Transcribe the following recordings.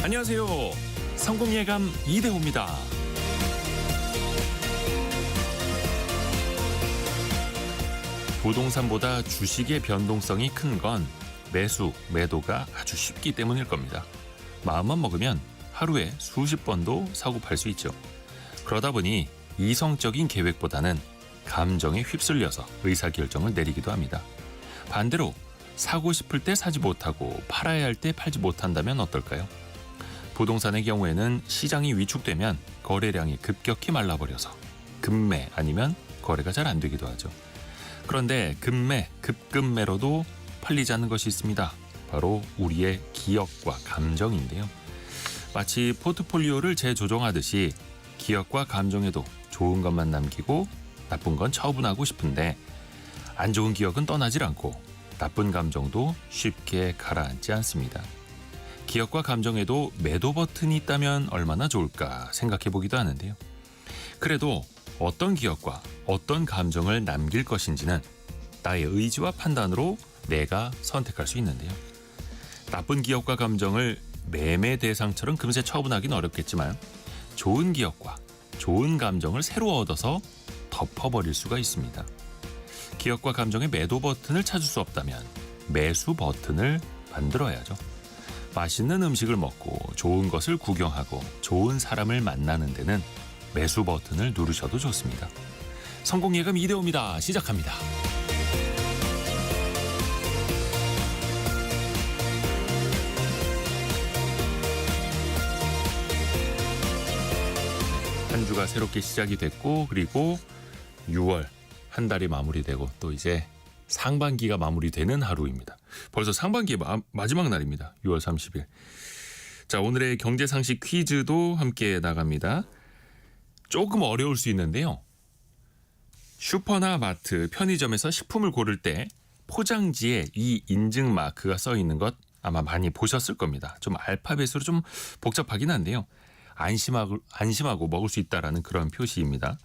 안녕하세요. 성공예감 이대호입니다. 부동산보다 주식의 변동성이 큰 건 매수, 매도가 아주 쉽기 때문일 겁니다. 마음만 먹으면 하루에 수십 번도 사고 팔 수 있죠. 그러다 보니 이성적인 계획보다는 감정에 휩쓸려서 의사결정을 내리기도 합니다. 반대로 사고 싶을 때 사지 못하고 팔아야 할 때 팔지 못한다면 어떨까요? 부동산의 경우에는 시장이 위축되면 거래량이 급격히 말라버려서 급매 아니면 거래가 잘 안 되기도 하죠. 그런데 급매, 급급매로도 팔리지 않는 것이 있습니다. 바로 우리의 기억과 감정인데요. 마치 포트폴리오를 재조정하듯이 기억과 감정에도 좋은 것만 남기고 나쁜 건 처분하고 싶은데 안 좋은 기억은 떠나질 않고 나쁜 감정도 쉽게 가라앉지 않습니다. 기억과 감정에도 매도 버튼이 있다면 얼마나 좋을까 생각해 보기도 하는데요. 그래도 어떤 기억과 어떤 감정을 남길 것인지는 나의 의지와 판단으로 내가 선택할 수 있는데요. 나쁜 기억과 감정을 매매 대상처럼 금세 처분하기는 어렵겠지만 좋은 기억과 좋은 감정을 새로 얻어서 덮어버릴 수가 있습니다. 기억과 감정의 매도 버튼을 찾을 수 없다면 매수 버튼을 만들어야죠. 맛있는 음식을 먹고 좋은 것을 구경하고 좋은 사람을 만나는 데는 매수 버튼을 누르셔도 좋습니다. 성공예감 이대호입니다. 시작합니다. 한 주가 새롭게 시작이 됐고 그리고 6월 한 달이 마무리되고 또 이제 상반기가 마무리되는 하루입니다. 벌써 상반기의 마지막 날입니다. 6월 30일. 자, 오늘의 경제상식 퀴즈도 함께 나갑니다. 조금 어려울 수 있는데요. 슈퍼나 마트, 편의점에서 식품을 고를 때 포장지에 이 인증 마크가 써 있는 것 아마 많이 보셨을 겁니다. 좀 알파벳으로 좀 복잡하긴 한데요. 안심하고 먹을 수 있다라는 그런 표시입니다.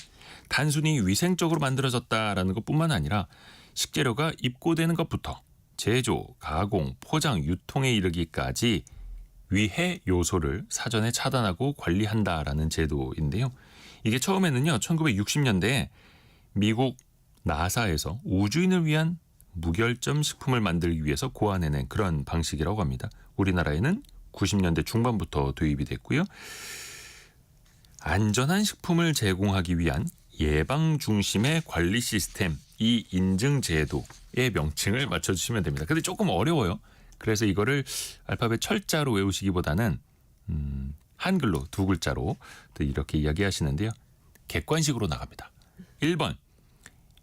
단순히 위생적으로 만들어졌다라는 것뿐만 아니라 식재료가 입고되는 것부터 제조, 가공, 포장, 유통에 이르기까지 위해 요소를 사전에 차단하고 관리한다라는 제도인데요. 이게 처음에는요, 1960년대에 미국 나사에서 우주인을 위한 무결점 식품을 만들기 위해서 고안해낸 그런 방식이라고 합니다. 우리나라에는 90년대 중반부터 도입이 됐고요. 안전한 식품을 제공하기 위한 예방 중심의 관리 시스템, 이 인증 제도의 명칭을 맞춰주시면 됩니다. 근데 조금 어려워요. 그래서 이거를 알파벳 철자로 외우시기보다는 한글로 두 글자로 이렇게 이야기하시는데요. 객관식으로 나갑니다. 1번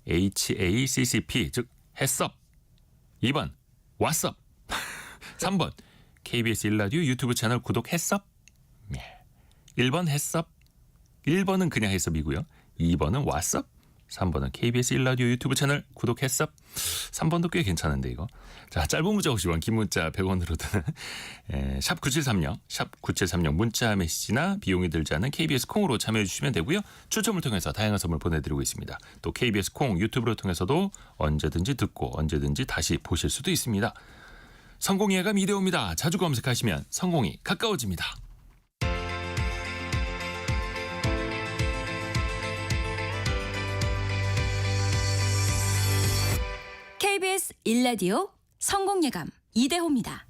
HACCP 즉 햇섭, 2번 왓썹, 3번 KBS 1라디오 유튜브 채널 구독 햇섭. 1번 햇섭, 1번은 그냥 햇섭이고요. 2번은 왓썹, 3번은 KBS 1라디오 유튜브 채널 구독 햇섭. 3번도 꽤 괜찮은데 이거. 자, 짧은 문자 50원, 긴 문자 100원으로 드는 샵 9730, 샵 9730 문자 메시지나 비용이 들지 않는 KBS 콩으로 참여해 주시면 되고요. 추첨을 통해서 다양한 선물 보내드리고 있습니다. 또 KBS 콩 유튜브를 통해서도 언제든지 듣고 언제든지 다시 보실 수도 있습니다. 성공예감 이대호입니다. 자주 검색하시면 성공이 가까워집니다. KBS 1라디오 성공예감 이대호입니다.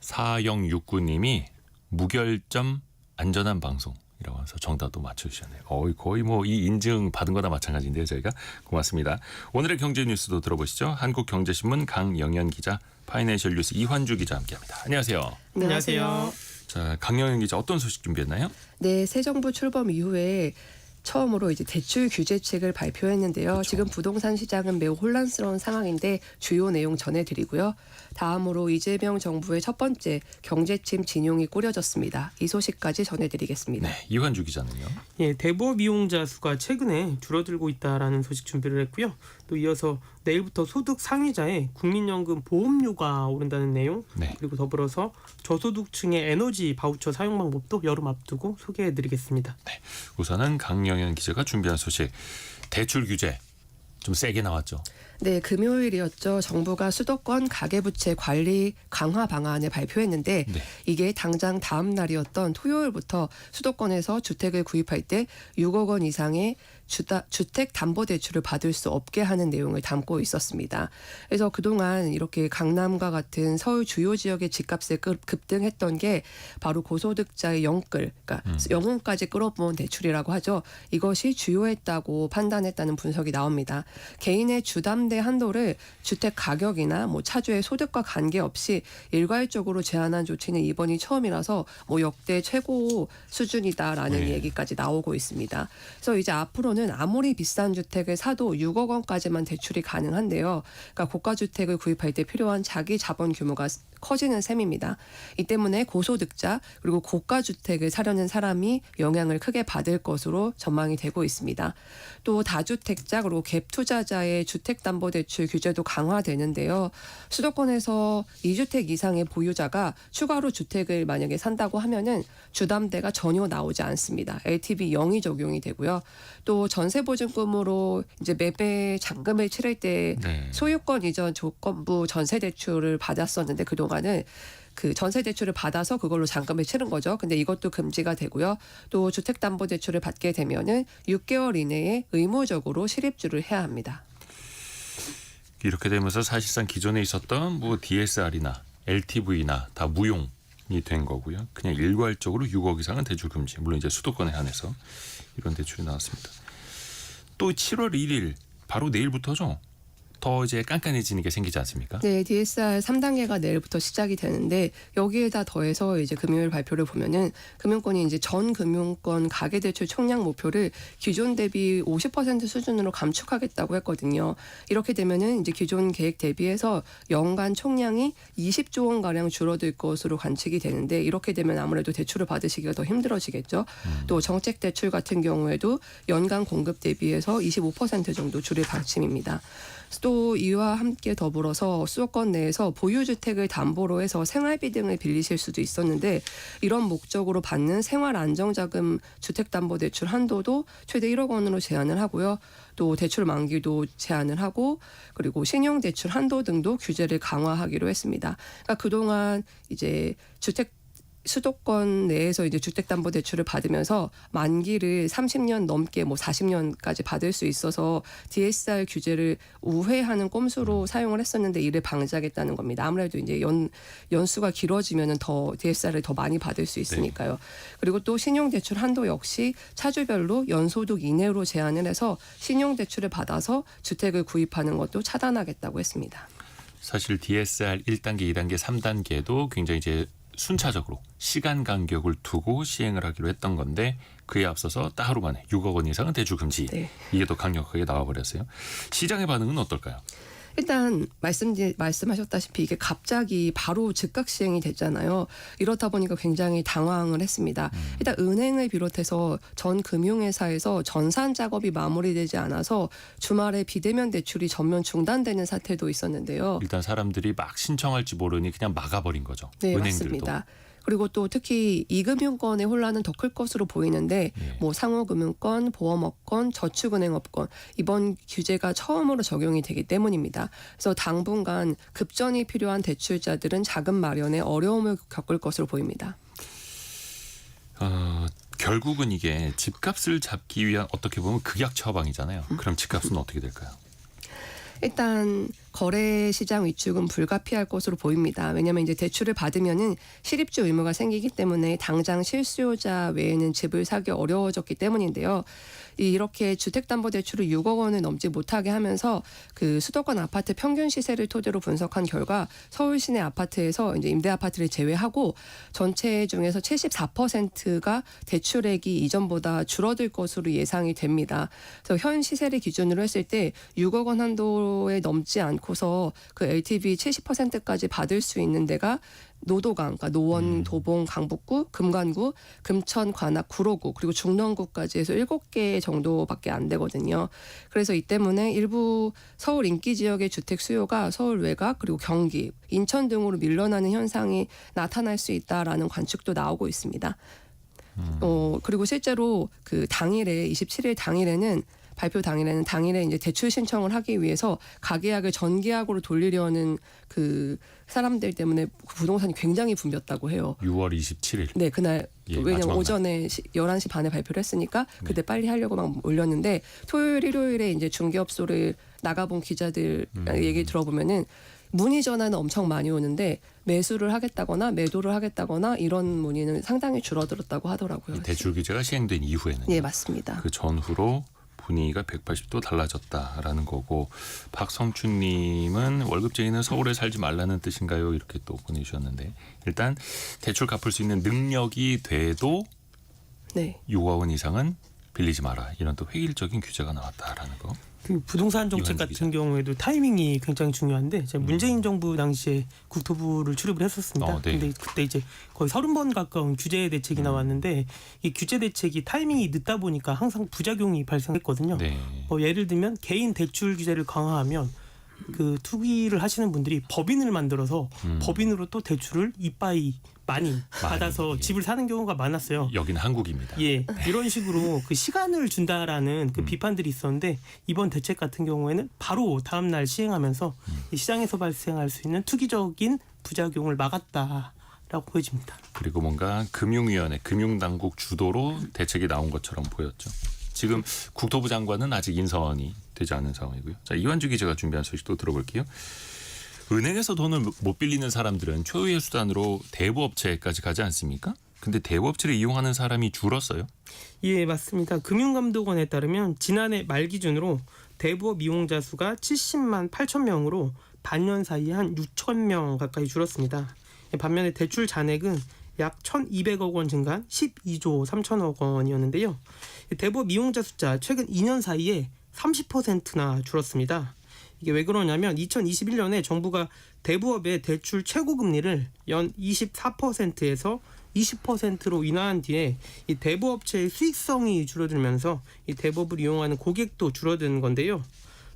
4069님이 무결점 안전한 방송이라고 해서 정답도 맞춰주셨네요. 거의 뭐 이 인증 받은 거나 마찬가지인데요. 저희가 고맙습니다. 오늘의 경제 뉴스도 들어보시죠. 한국경제신문 강영현 기자, 파이낸셜 뉴스 이환주 기자 함께합니다. 안녕하세요. 안녕하세요. 자, 강영현 기자 어떤 소식 준비했나요? 네, 새 정부 출범 이후에 처음으로 이제 대출 규제책을 발표했는데요. 그렇죠. 지금 부동산 시장은 매우 혼란스러운 상황인데 주요 내용 전해드리고요. 다음으로 이재명 정부의 첫 번째 경제침 진용이 꾸려졌습니다. 이 소식까지 전해드리겠습니다. 네, 이환주 기자는요. 예, 대부업 이용자 수가 최근에 줄어들고 있다라는 소식 준비를 했고요. 또 이어서 내일부터 소득 상위자의 국민연금 보험료가 오른다는 내용, 네. 그리고 더불어서 저소득층의 에너지 바우처 사용 방법도 여름 앞두고 소개해드리겠습니다. 네, 우선은 강영현 기자가 준비한 소식, 대출 규제 좀 세게 나왔죠. 네, 금요일이었죠. 정부가 수도권 가계부채 관리 강화 방안을 발표했는데 네. 이게 당장 다음 날이었던 토요일부터 수도권에서 주택을 구입할 때 6억 원 이상의 주택담보대출을 받을 수 없게 하는 내용을 담고 있었습니다. 그래서 그동안 이렇게 강남과 같은 서울 주요 지역의 집값이 급등했던 게 바로 고소득자의 영끌, 그러니까 영혼까지 끌어모은 대출이라고 하죠. 이것이 주요했다고 판단했다는 분석이 나옵니다. 개인의 주담대 한도를 주택 가격이나 뭐 차주의 소득과 관계없이 일괄적으로 제한한 조치는 이번이 처음이라서 뭐 역대 최고 수준이다라는 네. 얘기까지 나오고 있습니다. 그래서 이제 앞으로는 아무리 비싼 주택을 사도 6억 원까지만 대출이 가능한데요. 그러니까 고가 주택을 구입할 때 필요한 자기 자본 규모가 커지는 셈입니다. 이 때문에 고소득자 그리고 고가 주택을 사려는 사람이 영향을 크게 받을 것으로 전망이 되고 있습니다. 또 다주택자 그리고 갭 투자자의 주택담보대출 규제도 강화되는데요. 수도권에서 2주택 이상의 보유자가 추가로 주택을 만약에 산다고 하면은 주담대가 전혀 나오지 않습니다. LTV 0이 적용이 되고요. 또 전세보증금으로 이제 매매 잔금을 치를 때 네. 소유권 이전 조건부 전세대출을 받았었는데 그동안은 그 전세대출을 받아서 그걸로 잔금을 치른 거죠. 근데 이것도 금지가 되고요. 또 주택담보대출을 받게 되면은 6개월 이내에 의무적으로 실입주를 해야 합니다. 이렇게 되면서 사실상 기존에 있었던 뭐 DSR이나 LTV나 다 무용이 된 거고요. 그냥 일괄적으로 6억 이상은 대출 금지. 물론 이제 수도권에 한해서 이런 대출이 나왔습니다. 또 7월 1일 바로 내일부터죠. 더 이제 깐깐해지는 게 생기지 않습니까? 네, DSR 3단계가 내일부터 시작이 되는데 여기에다 더해서 이제 금요일 발표를 보면은 금융권이 이제 전 금융권 가계대출 총량 목표를 기존 대비 50% 수준으로 감축하겠다고 했거든요. 이렇게 되면은 이제 기존 계획 대비해서 연간 총량이 20조 원 가량 줄어들 것으로 관측이 되는데 이렇게 되면 아무래도 대출을 받으시기가 더 힘들어지겠죠. 또 정책 대출 같은 경우에도 연간 공급 대비해서 25% 정도 줄일 방침입니다. 또 이와 함께 더불어서 수도권 내에서 보유주택을 담보로 해서 생활비 등을 빌리실 수도 있었는데 이런 목적으로 받는 생활안정자금 주택담보대출 한도도 최대 1억 원으로 제한을 하고요. 또 대출 만기도 제한을 하고 그리고 신용대출 한도 등도 규제를 강화하기로 했습니다. 그러니까 그동안 이제 수도권 내에서 이제 주택담보대출을 받으면서 만기를 30년 넘게 뭐 40년까지 받을 수 있어서 DSR 규제를 우회하는 꼼수로 사용을 했었는데 이를 방지하겠다는 겁니다. 아무래도 이제 연수가 길어지면은 더 DSR을 더 많이 받을 수 있으니까요. 네. 그리고 또 신용대출 한도 역시 차주별로 연소득 이내로 제한을 해서 신용대출을 받아서 주택을 구입하는 것도 차단하겠다고 했습니다. 사실 DSR 1단계, 2단계, 3단계도 굉장히 이제 순차적으로 시간 간격을 두고 시행을 하기로 했던 건데 그에 앞서서 딱 하루 만에 6억 원 이상은 대출 금지. 네. 이게 더 강력하게 나와버렸어요. 시장의 반응은 어떨까요? 일단 말씀하셨다시피 이게 갑자기 바로 즉각 시행이 됐잖아요. 이렇다 보니까 굉장히 당황을 했습니다. 일단 은행을 비롯해서 전 금융회사에서 전산 작업이 마무리되지 않아서 주말에 비대면 대출이 전면 중단되는 사태도 있었는데요. 일단 사람들이 막 신청할지 모르니 그냥 막아버린 거죠. 네, 은행들도. 맞습니다. 그리고 또 특히 이금융권의 혼란은 더 클 것으로 보이는데 예. 뭐 상호금융권, 보험업권, 저축은행업권 이번 규제가 처음으로 적용이 되기 때문입니다. 그래서 당분간 급전이 필요한 대출자들은 자금 마련에 어려움을 겪을 것으로 보입니다. 결국은 이게 집값을 잡기 위한 어떻게 보면 극약 처방이잖아요. 그럼 집값은 어떻게 될까요? 일단 거래 시장 위축은 불가피할 것으로 보입니다. 왜냐하면 이제 대출을 받으면은 실입주 의무가 생기기 때문에 당장 실수요자 외에는 집을 사기 어려워졌기 때문인데요. 이렇게 주택담보대출을 6억 원을 넘지 못하게 하면서 그 수도권 아파트 평균 시세를 토대로 분석한 결과 서울 시내 아파트에서 이제 임대 아파트를 제외하고 전체 중에서 74%가 대출액이 이전보다 줄어들 것으로 예상이 됩니다. 그래서 현 시세를 기준으로 했을 때 6억 원 한도에 넘지 않고서 그 LTV 70%까지 받을 수 있는 데가 노도강, 그러니까 노원, 도봉, 강북구, 금관구, 금천, 관악, 구로구 그리고 중랑구까지 해서 7개 정도밖에 안 되거든요. 그래서 이 때문에 일부 서울 인기 지역의 주택 수요가 서울 외곽 그리고 경기, 인천 등으로 밀려나는 현상이 나타날 수 있다라는 관측도 나오고 있습니다. 그리고 실제로 그 당일에 27일 당일에는 발표 당일에 이제 대출 신청을 하기 위해서 가계약을 전계약으로 돌리려는 그 사람들 때문에 부동산이 굉장히 붐볐다고 해요. 6월 27일. 네, 그날 예, 왜냐면 마지막 오전에 11시 반에 발표를 했으니까 그때 네. 빨리 하려고 막 올렸는데 토요일 일요일에 이제 중개업소를 나가본 기자들 얘기 들어보면은 문의 전화는 엄청 많이 오는데 매수를 하겠다거나 매도를 하겠다거나 이런 문의는 상당히 줄어들었다고 하더라고요. 대출 규제가 시행된 이후에는 네, 맞습니다. 그 전후로 분위기가 180도 달라졌다라는 거고 박성춘님은 월급쟁이는 서울에 살지 말라는 뜻인가요? 이렇게 또 보내주셨는데 일단 대출 갚을 수 있는 능력이 돼도 네. 6억 원 이상은 빌리지 마라 이런 또 획일적인 규제가 나왔다라는 거. 그 부동산 정책 이완기 같은 경우에도 타이밍이 굉장히 중요한데 제가 문재인 정부 당시에 국토부를 출입을 했었습니다. 네. 근데 그때 이제 거의 30번 가까운 규제 대책이 나왔는데 이 규제 대책이 타이밍이 늦다 보니까 항상 부작용이 발생했거든요. 네. 예를 들면 개인 대출 규제를 강화하면 그 투기를 하시는 분들이 법인을 만들어서 법인으로 또 대출을 이빠이 많이 받아서 예. 집을 사는 경우가 많았어요. 여기는 한국입니다. 예, 이런 식으로 그 시간을 준다라는 그 비판들이 있었는데 이번 대책 같은 경우에는 바로 다음 날 시행하면서 이 시장에서 발생할 수 있는 투기적인 부작용을 막았다라고 보여집니다. 그리고 뭔가 금융위원회, 금융당국 주도로 대책이 나온 것처럼 보였죠. 지금 국토부 장관은 아직 인선이 되지 않은 상황이고요. 자, 이완주 기자가 준비한 소식도 들어볼게요. 은행에서 돈을 못 빌리는 사람들은 최후의 수단으로 대부업체까지 가지 않습니까? 근데 대부업체를 이용하는 사람이 줄었어요. 예, 맞습니다. 금융감독원에 따르면 지난해 말 기준으로 대부업 이용자 수가 70만 8천 명으로 반년 사이에 한 6천 명 가까이 줄었습니다. 반면에 대출 잔액은 약 1,200억 원 증가한 12조 3천억 원이었는데요. 대부업 이용자 숫자 최근 2년 사이에 30%나 줄었습니다. 이게 왜 그러냐면 2021년에 정부가 대부업의 대출 최고 금리를 연 24%에서 20%로 인하한 뒤에 이 대부업체의 수익성이 줄어들면서 이 대부업을 이용하는 고객도 줄어든 건데요.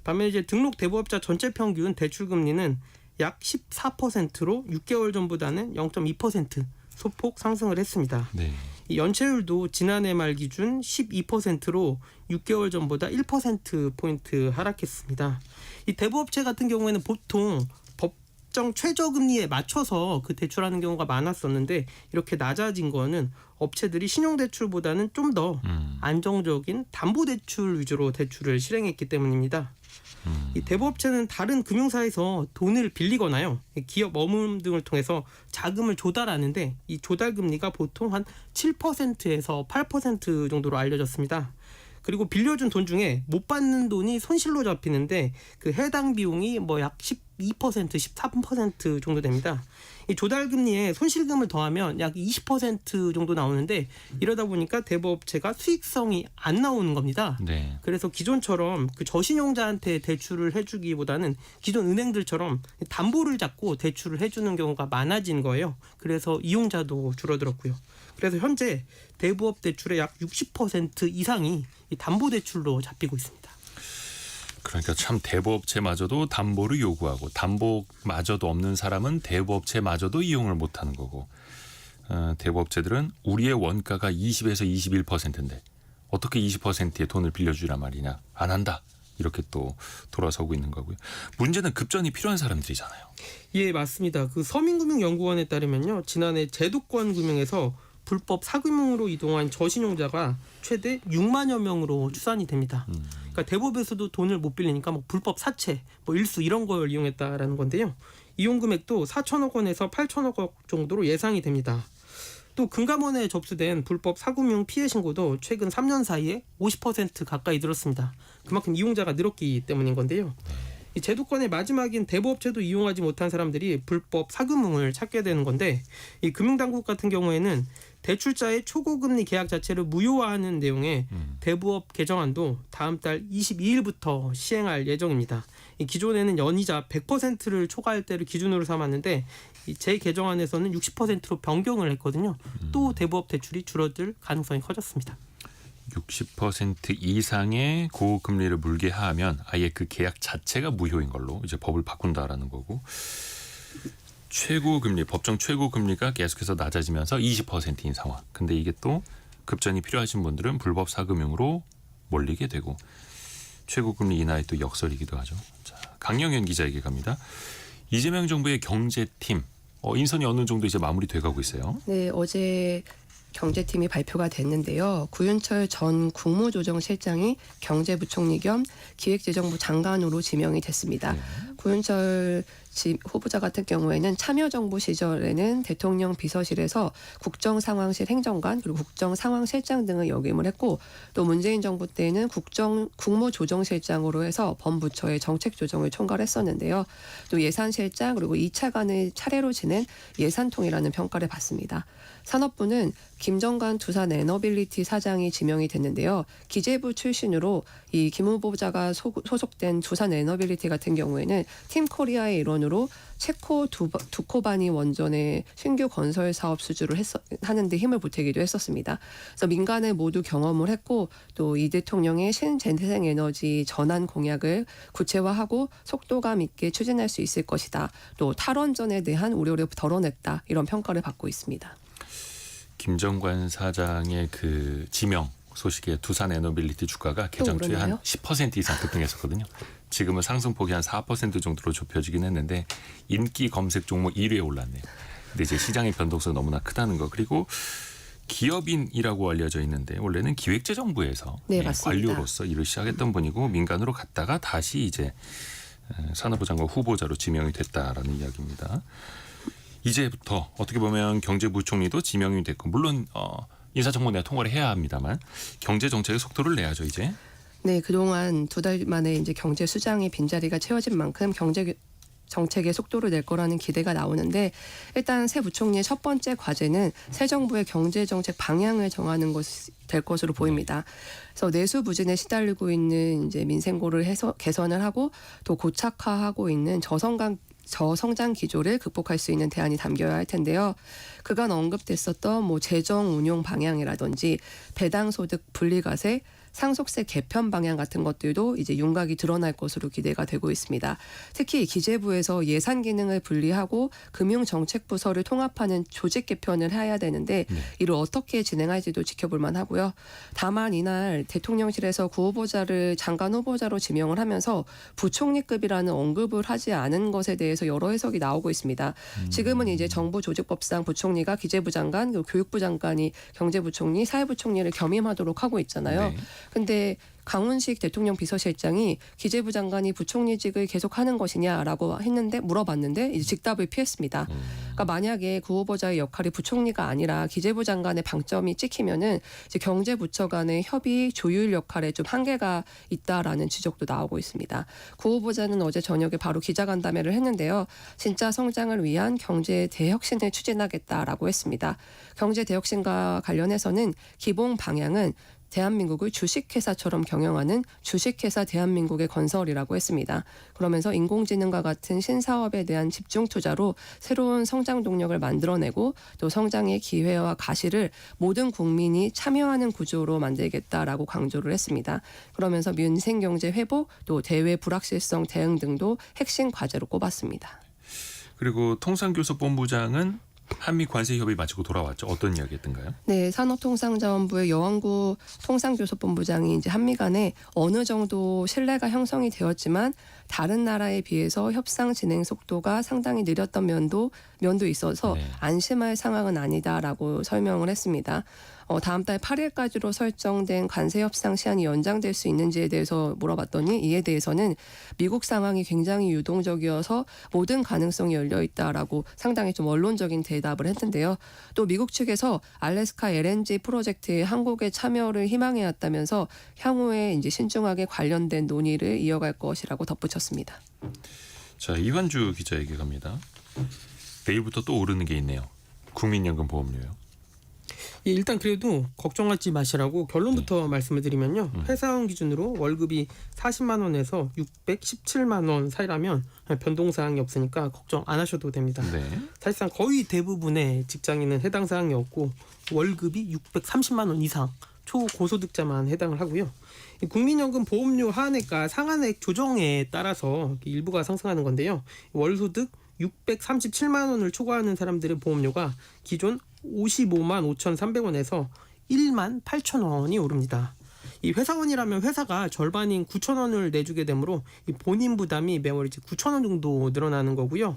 반면에 이제 등록 대부업자 전체 평균 대출 금리는 약 14%로 6개월 전보다는 0.2% 소폭 상승을 했습니다. 네. 이 연체율도 지난해 말 기준 12%로 6개월 전보다 1%포인트 하락했습니다. 이 대부업체 같은 경우에는 보통 법정 최저금리에 맞춰서 그 대출하는 경우가 많았었는데 이렇게 낮아진 거는 업체들이 신용대출보다는 좀 더 안정적인 담보대출 위주로 대출을 실행했기 때문입니다. 이 대부업체는 다른 금융사에서 돈을 빌리거나요, 기업 어음 등을 통해서 자금을 조달하는데 이 조달 금리가 보통 한 7%에서 8% 정도로 알려졌습니다. 그리고 빌려준 돈 중에 못 받는 돈이 손실로 잡히는데 그 해당 비용이 약 12%, 13% 정도 됩니다. 이 조달 금리에 손실금을 더하면 약 20% 정도 나오는데 이러다 보니까 대부업체가 수익성이 안 나오는 겁니다. 네. 그래서 기존처럼 그 저신용자한테 대출을 해주기보다는 기존 은행들처럼 담보를 잡고 대출을 해주는 경우가 많아진 거예요. 그래서 이용자도 줄어들었고요. 그래서 현재 대부업 대출의 약 60% 이상이 이 담보대출로 잡히고 있습니다. 그러니까 참 대부업체마저도 담보를 요구하고 담보마저도 없는 사람은 대부업체마저도 이용을 못하는 거고 대부업체들은 우리의 원가가 20에서 21%인데 어떻게 20%의 돈을 빌려주란 말이냐. 안 한다. 이렇게 또 돌아서고 있는 거고요. 문제는 급전이 필요한 사람들이잖아요. 예, 맞습니다. 그 서민금융연구원에 따르면요. 지난해 제도권 금융에서 불법 사금융으로 이동한 저신용자가 최대 6만여 명으로 추산이 됩니다. 그러니까 대법에서도 돈을 못 빌리니까 불법 사채, 일수 이런 걸 이용했다라는 건데요. 이용 금액도 4천억 원에서 8천억 원 정도로 예상이 됩니다. 또 금감원에 접수된 불법 사금융 피해 신고도 최근 3년 사이에 50% 가까이 늘었습니다. 그만큼 이용자가 늘었기 때문인 건데요. 이 제도권의 마지막인 대부업체도 이용하지 못한 사람들이 불법 사금융을 찾게 되는 건데 이 금융당국 같은 경우에는 대출자의 초고금리 계약 자체를 무효화하는 내용의 대부업 개정안도 다음 달 22일부터 시행할 예정입니다. 이 기존에는 연이자 100%를 초과할 때를 기준으로 삼았는데 이 재개정안에서는 60%로 변경을 했거든요. 또 대부업 대출이 줄어들 가능성이 커졌습니다. 60% 이상의 고금리를 물게 하면 아예 그 계약 자체가 무효인 걸로 이제 법을 바꾼다라는 거고 최고금리, 법정 최고금리가 계속해서 낮아지면서 20%인 상황. 근데 이게 또 급전이 필요하신 분들은 불법 사금융으로 몰리게 되고 최고금리 인하의 또 역설이기도 하죠. 자, 강영현 기자에게 갑니다. 이재명 정부의 경제팀 인선이 어느 정도 이제 마무리돼가고 있어요. 네, 어제 경제팀이 발표가 됐는데요. 구윤철 전 국무조정실장이 경제부총리 겸 기획재정부 장관으로 지명이 됐습니다. 구윤철 후보자 같은 경우에는 참여정부 시절에는 대통령 비서실에서 국정상황실 행정관 그리고 국정상황실장 등을 역임을 했고 또 문재인 정부 때는 국무조정실장으로 해서 범부처의 정책조정을 총괄했었는데요. 또 예산실장 그리고 2차관을 차례로 지낸 예산통이라는 평가를 받습니다. 산업부는 김정관 두산 에너빌리티 사장이 지명이 됐는데요. 기재부 출신으로 이 김 후보자가 소속된 두산 에너빌리티 같은 경우에는 팀코리아의 일원으로 체코 두코바니 원전의 신규 건설 사업 수주를 하는데 힘을 보태기도 했었습니다. 그래서 민간에 모두 경험을 했고 또 이 대통령의 신재생에너지 전환 공약을 구체화하고 속도감 있게 추진할 수 있을 것이다. 또 탈원전에 대한 우려를 덜어냈다. 이런 평가를 받고 있습니다. 김정관 사장의 그 지명 소식에 두산 에너빌리티 주가가 개장주에 한 10% 이상 급등했었거든요. 지금은 상승폭이 한 4% 정도로 좁혀지긴 했는데 인기 검색 종목 1위에 올랐네요. 근데 이제 시장의 변동성이 너무나 크다는 거. 그리고 기업인이라고 알려져 있는데 원래는 기획재정부에서 네, 관료로서 일을 시작했던 분이고 민간으로 갔다가 다시 이제 산업부 장관 후보자로 지명이 됐다라는 이야기입니다. 이제부터 어떻게 보면 경제부총리도 지명이 됐고 물론 인사청문회 통과를 해야 합니다만 경제 정책의 속도를 내야죠 이제. 네, 그동안 2달 만에 이제 경제 수장의 빈자리가 채워진 만큼 경제 정책의 속도를 낼 거라는 기대가 나오는데 일단 새 부총리의 첫 번째 과제는 새 정부의 경제 정책 방향을 정하는 것이 될 것으로 보입니다. 그래서 내수 부진에 시달리고 있는 이제 민생고를 개선을 하고 또 고착화하고 있는 저성장 기조를 극복할 수 있는 대안이 담겨야 할 텐데요. 그간 언급됐었던 재정 운용 방향이라든지 배당소득 분리과세, 상속세 개편 방향 같은 것들도 이제 윤곽이 드러날 것으로 기대가 되고 있습니다. 특히 기재부에서 예산 기능을 분리하고 금융정책부서를 통합하는 조직 개편을 해야 되는데 이를 어떻게 진행할지도 지켜볼 만하고요. 다만 이날 대통령실에서 구 후보자를 장관 후보자로 지명을 하면서 부총리급이라는 언급을 하지 않은 것에 대해서 여러 해석이 나오고 있습니다. 지금은 이제 정부조직법상 부총리가 기재부 장관, 그리고 교육부 장관이 경제부총리, 사회부총리를 겸임하도록 하고 있잖아요. 근데 강훈식 대통령 비서실장이 기재부 장관이 부총리직을 계속하는 것이냐라고 물어봤는데 이제 직답을 피했습니다. 그러니까 만약에 구 후보자의 역할이 부총리가 아니라 기재부 장관의 방점이 찍히면은 이제 경제부처 간의 협의 조율 역할에 좀 한계가 있다라는 지적도 나오고 있습니다. 구 후보자는 어제 저녁에 바로 기자간담회를 했는데요. 진짜 성장을 위한 경제 대혁신을 추진하겠다라고 했습니다. 경제 대혁신과 관련해서는 기본 방향은 대한민국을 주식회사처럼 경영하는 주식회사 대한민국의 건설이라고 했습니다. 그러면서 인공지능과 같은 신사업에 대한 집중 투자로 새로운 성장 동력을 만들어내고 또 성장의 기회와 가시를 모든 국민이 참여하는 구조로 만들겠다라고 강조를 했습니다. 그러면서 민생경제 회복, 또 대외 불확실성 대응 등도 핵심 과제로 꼽았습니다. 그리고 통상교섭본부장은 한미 관세 협의 마치고 돌아왔죠. 어떤 이야기했던가요? 네, 산업통상자원부의 여왕구 통상교섭본부장이 이제 한미 간에 어느 정도 신뢰가 형성이 되었지만 다른 나라에 비해서 협상 진행 속도가 상당히 느렸던 면도 있어서 안심할 상황은 아니다라고 설명을 했습니다. 다음 달 8일까지로 설정된 관세 협상 시한이 연장될 수 있는지에 대해서 물어봤더니 이에 대해서는 미국 상황이 굉장히 유동적이어서 모든 가능성이 열려 있다라고 상당히 좀 원론적인 대답을 했는데요. 또 미국 측에서 알래스카 LNG 프로젝트에 한국의 참여를 희망해 왔다면서 향후에 이제 신중하게 관련된 논의를 이어갈 것이라고 덧붙였습니다. 자, 이완주 기자에게 갑니다. 내일부터 또 오르는 게 있네요. 국민연금 보험료요. 예, 일단 그래도 걱정하지 마시라고 결론부터 말씀을 드리면요. 회사원 기준으로 월급이 40만 원에서 617만 원 사이라면 변동사항이 없으니까 걱정 안 하셔도 됩니다. 사실상 거의 대부분의 직장인은 해당 사항이 없고 월급이 630만 원 이상 초고소득자만 해당을 하고요. 국민연금 보험료 하한액과 상한액 조정에 따라서 일부가 상승하는 건데요. 월소득 637만 원을 초과하는 사람들의 보험료가 기존 55만 5,300원에서 1만 8천 원이 오릅니다. 이 회사원이라면 회사가 절반인 9,000원을 내주게 되므로 이 본인 부담이 매월 이제 9,000원 정도 늘어나는 거고요.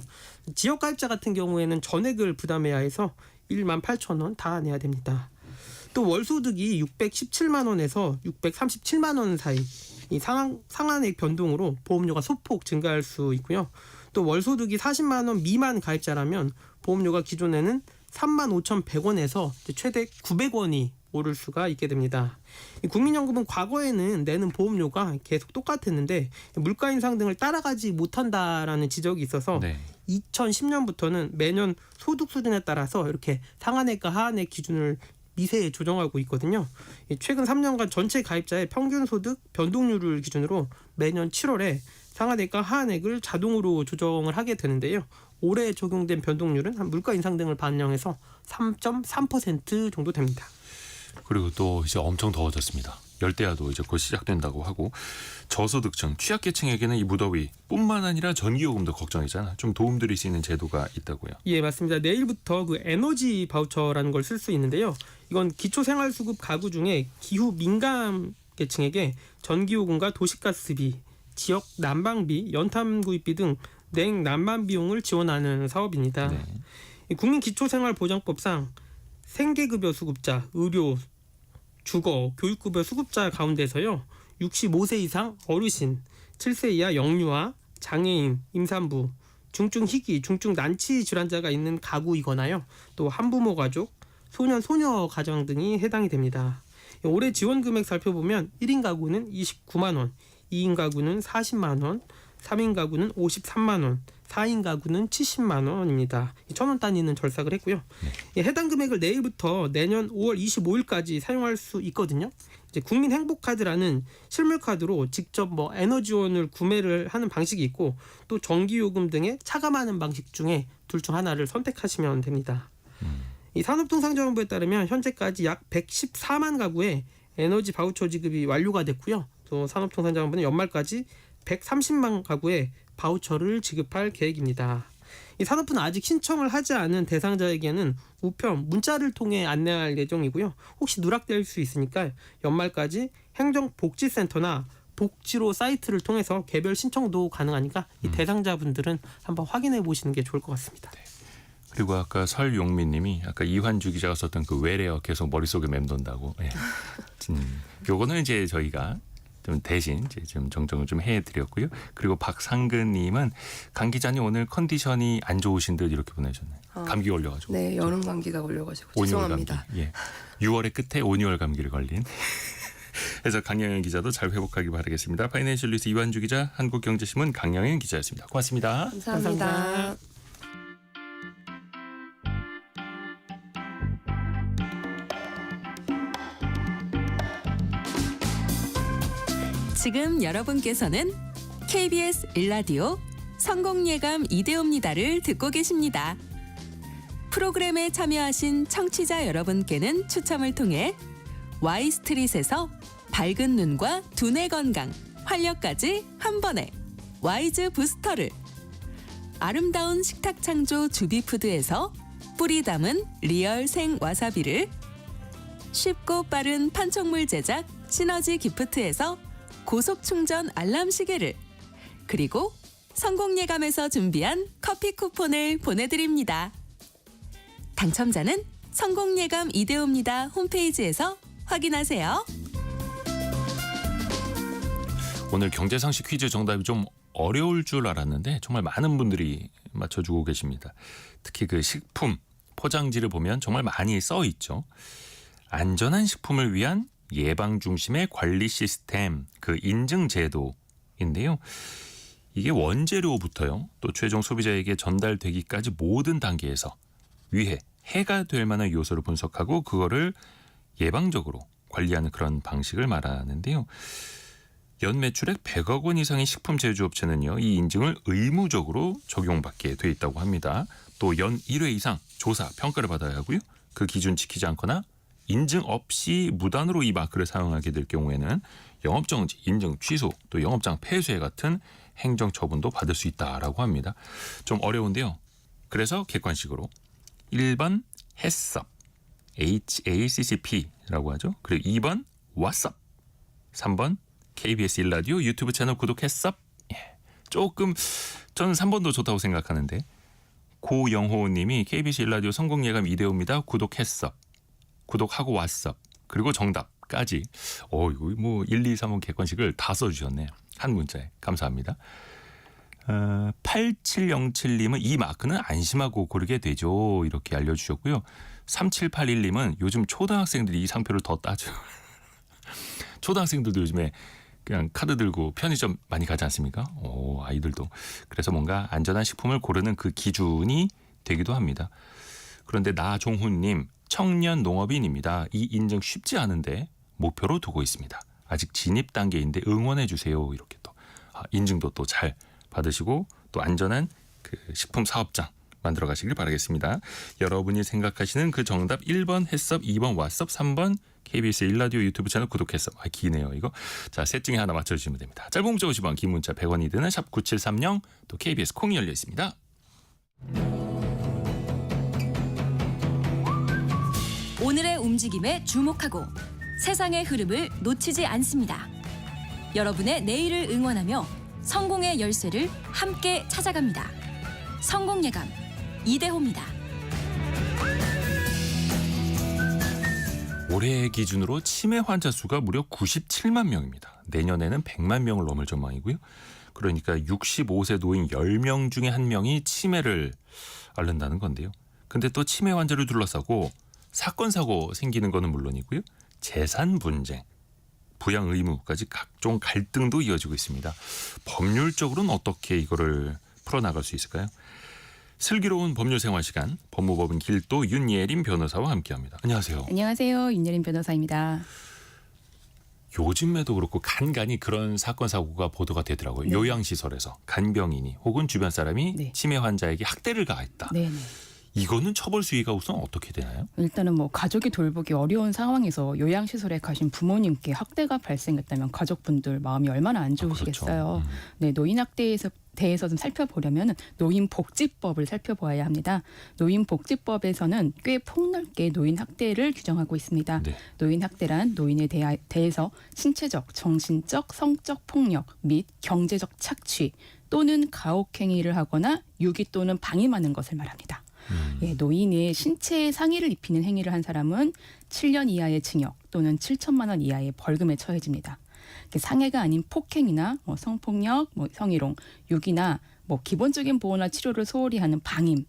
지역 가입자 같은 경우에는 전액을 부담해야 해서 18,000원 다 내야 됩니다. 또 월소득이 617만 원에서 637만 원 사이 이 상한액 변동으로 보험료가 소폭 증가할 수 있고요. 또 월소득이 40만 원 미만 가입자라면 보험료가 기존에는 35,100원에서 최대 900원이 오를 수가 있게 됩니다. 이 국민연금은 과거에는 내는 보험료가 계속 똑같았는데 물가 인상 등을 따라가지 못한다라는 지적이 있어서 네. 2010년부터는 매년 소득 수준에 따라서 이렇게 상한액과 하한액 기준을 미세히 조정하고 있거든요. 최근 3년간 전체 가입자의 평균 소득 변동률을 기준으로 매년 7월에 상한액과 하한액을 자동으로 조정을 하게 되는데요. 올해 적용된 변동률은 한 물가 인상 등을 반영해서 3.3% 정도 됩니다. 그리고 또 이제 엄청 더워졌습니다. 열대야도 이제 곧 시작된다고 하고 저소득층, 취약계층에게는 이 무더위뿐만 아니라 전기요금도 걱정이잖아. 좀 도움드릴 수 있는 제도가 있다고요. 예, 맞습니다. 내일부터 그 에너지 바우처라는 걸 쓸 수 있는데요. 이건 기초생활수급 가구 중에 기후 민감 계층에게 전기요금과 도시가스비, 지역 난방비, 연탄 구입비 등 냉난방 비용을 지원하는 사업입니다. 네. 이 국민기초생활보장법상 생계급여 수급자, 의료, 주거, 교육급여 수급자 가운데서요. 65세 이상 어르신, 7세 이하 영유아, 장애인, 임산부, 중증 희귀, 중증 난치 질환자가 있는 가구이거나요. 또 한부모 가족, 소년, 소녀 가정 등이 해당이 됩니다. 올해 지원 금액 살펴보면 1인 가구는 29만 원, 2인 가구는 40만 원, 3인 가구는 53만 원, 4인 가구는 70만 원입니다. 1,000원 단위는 절삭을 했고요. 네. 해당 금액을 내일부터 내년 5월 25일까지 사용할 수 있거든요. 이제 국민행복카드라는 실물카드로 직접 뭐 에너지원을 구매를 하는 방식이 있고 또 전기요금 등의 차감하는 방식 중에 둘 중 하나를 선택하시면 됩니다. 이 산업통상자원부에 따르면 현재까지 약 114만 가구에 에너지 바우처 지급이 완료가 됐고요. 또 산업통상자원부는 연말까지 130만 가구에 바우처를 지급할 계획입니다. 이 산업부는 아직 신청을 하지 않은 대상자에게는 우편 문자를 통해 안내할 예정이고요. 혹시 누락될 수 있으니까 연말까지 행정복지센터나 복지로 사이트를 통해서 개별 신청도 가능하니까 이 대상자분들은 한번 확인해 보시는 게 좋을 것 같습니다. 네. 그리고 아까 설용민님이 아까 이환주 기자가 썼던 그 외래어 계속 머릿속에 맴돈다고. 예. 요거는 이제 저희가 좀 대신 이제 좀 정정을 좀 해드렸고요. 그리고 박상근님은 강 기자님 오늘 컨디션이 안 좋으신 듯 이렇게 보내셨네요. 감기 걸려가지고. 네, 여름 감기가 걸려가지고 온열 죄송합니다. 감기. 예. 6월의 끝에 온열 감기를 걸린. 그래서 강영현 기자도 잘 회복하기 바라겠습니다. 파이낸셜 뉴스 이완주 기자, 한국경제신문 강영현 기자였습니다. 고맙습니다. 감사합니다. 감사합니다. 지금 여러분께서는 KBS 일라디오 성공예감 이대호입니다를 듣고 계십니다. 프로그램에 참여하신 청취자 여러분께는 추첨을 통해 Y스트릿에서 밝은 눈과 두뇌 건강, 활력까지 한 번에 와이즈 부스터를, 아름다운 식탁 창조 주비푸드에서 뿌리 담은 리얼 생 와사비를, 쉽고 빠른 판촉물 제작 시너지 기프트에서 고속 충전 알람 시계를, 그리고 성공예감에서 준비한 커피 쿠폰을 보내드립니다. 당첨자는 성공예감 이대호입니다 홈페이지에서 확인하세요. 오늘 경제상식 퀴즈 정답이 좀 어려울 줄 알았는데 정말 많은 분들이 맞춰주고 계십니다. 특히 그 식품 포장지를 보면 정말 많이 써 있죠. 안전한 식품을 위한 예방 중심의 관리 시스템, 그 인증 제도인데요. 이게 원재료부터요, 또 최종 소비자에게 전달되기까지 모든 단계에서 해가 될 만한 요소를 분석하고 그거를 예방적으로 관리하는 그런 방식을 말하는데요. 연 매출액 100억 원 이상의 식품 제조업체는요, 이 인증을 의무적으로 적용받게 돼 있다고 합니다. 또 연 1회 이상 조사, 평가를 받아야 하고요. 그 기준 지키지 않거나 인증 없이 무단으로 이 마크를 사용하게 될 경우에는 영업정지, 인증 취소, 또 영업장 폐쇄 같은 행정처분도 받을 수 있다라고 합니다. 좀 어려운데요. 그래서 객관식으로 1번 HACCP, HACCP라고 하죠. 그리고 2번 WhatsApp, 3번 KBS 1라디오 유튜브 채널 구독했어? 예. 조금 저는 3번도 좋다고 생각하는데 고영호 님이 KBS 1라디오 성공예감 이대호입니다. 구독했어. 구독하고 왔어. 그리고 정답까지. 이거 뭐 1, 2, 3번 객관식을 다 써주셨네. 한 문자에. 감사합니다. 8707님은 이 마크는 안심하고 고르게 되죠. 이렇게 알려주셨고요. 3781님은 요즘 초등학생들이 이 상표를 더 따죠. 초등학생들도 요즘에 그냥 카드 들고 편의점 많이 가지 않습니까? 아이들도. 그래서 뭔가 안전한 식품을 고르는 그 기준이 되기도 합니다. 그런데 나종훈님, 청년 농업인입니다. 이 인증 쉽지 않은데 목표로 두고 있습니다. 아직 진입 단계인데 응원해 주세요. 이렇게 또 인증도 또 잘 받으시고 또 안전한 그 식품 사업장 만들어 가시길 바라겠습니다. 여러분이 생각하시는 그 정답 1번 햇섭, 2번 왓썹, 3번 KBS 1라디오 유튜브 채널 구독했어. 기네요 이거. 자, 셋 중에 하나 맞춰주시면 됩니다. 짧은 문자 50원, 긴 문자 100원이 드는 샵 9730, 또 KBS 콩이 열려 있습니다. 오늘의 움직임에 주목하고 세상의 흐름을 놓치지 않습니다. 여러분의 내일을 응원하며 성공의 열쇠를 함께 찾아갑니다. 성공예감 이대호입니다. 올해 기준으로 치매 환자 수가 무려 97만 명입니다. 내년에는 100만 명을 넘을 전망이고요. 그러니까 65세 노인 10명 중에 1명이 치매를 앓는다는 건데요. 근데 또 치매 환자를 둘러싸고 사건 사고 생기는 거는 물론이고요. 재산 분쟁, 부양 의무까지 각종 갈등도 이어지고 있습니다. 법률적으로는 어떻게 이거를 풀어나갈 수 있을까요? 슬기로운 법률 생활 시간, 법무법인 길도 윤예림 변호사와 함께합니다. 안녕하세요. 안녕하세요. 윤예림 변호사입니다. 요즘에도 그렇고 간간히 그런 사건 사고가 보도가 되더라고요. 네. 요양시설에서 간병인이 혹은 주변 사람이 네. 치매 환자에게 학대를 가했다. 네네. 이거는 처벌 수위가 우선 어떻게 되나요? 일단은 뭐 가족이 돌보기 어려운 상황에서 요양시설에 가신 부모님께 학대가 발생했다면 가족분들 마음이 얼마나 안 좋으시겠어요. 그렇죠. 네, 노인 학대에서 대해서 좀 살펴보려면 노인복지법을 살펴보아야 합니다. 노인복지법에서는 꽤 폭넓게 노인 학대를 규정하고 있습니다. 네. 노인 학대란 노인에 대해서 신체적, 정신적, 성적 폭력 및 경제적 착취 또는 가혹행위를 하거나 유기 또는 방임하는 것을 말합니다. 예, 노인의 신체에 상해를 입히는 행위를 한 사람은 7년 이하의 징역 또는 7천만 원 이하의 벌금에 처해집니다. 상해가 아닌 폭행이나 성폭력, 성희롱, 유기나 기본적인 보호나 치료를 소홀히 하는 방임,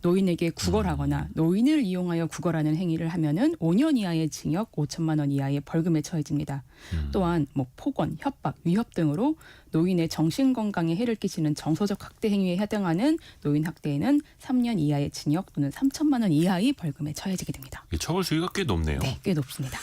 노인에게 구걸하거나 노인을 이용하여 구걸하는 행위를 하면은 5년 이하의 징역, 5천만 원 이하의 벌금에 처해집니다. 또한 폭언, 협박, 위협 등으로 노인의 정신 건강에 해를 끼치는 정서적 학대 행위에 해당하는 노인 학대에는 3년 이하의 징역 또는 3천만 원 이하의 벌금에 처해지게 됩니다. 처벌 수위가 꽤 높네요. 네, 꽤 높습니다.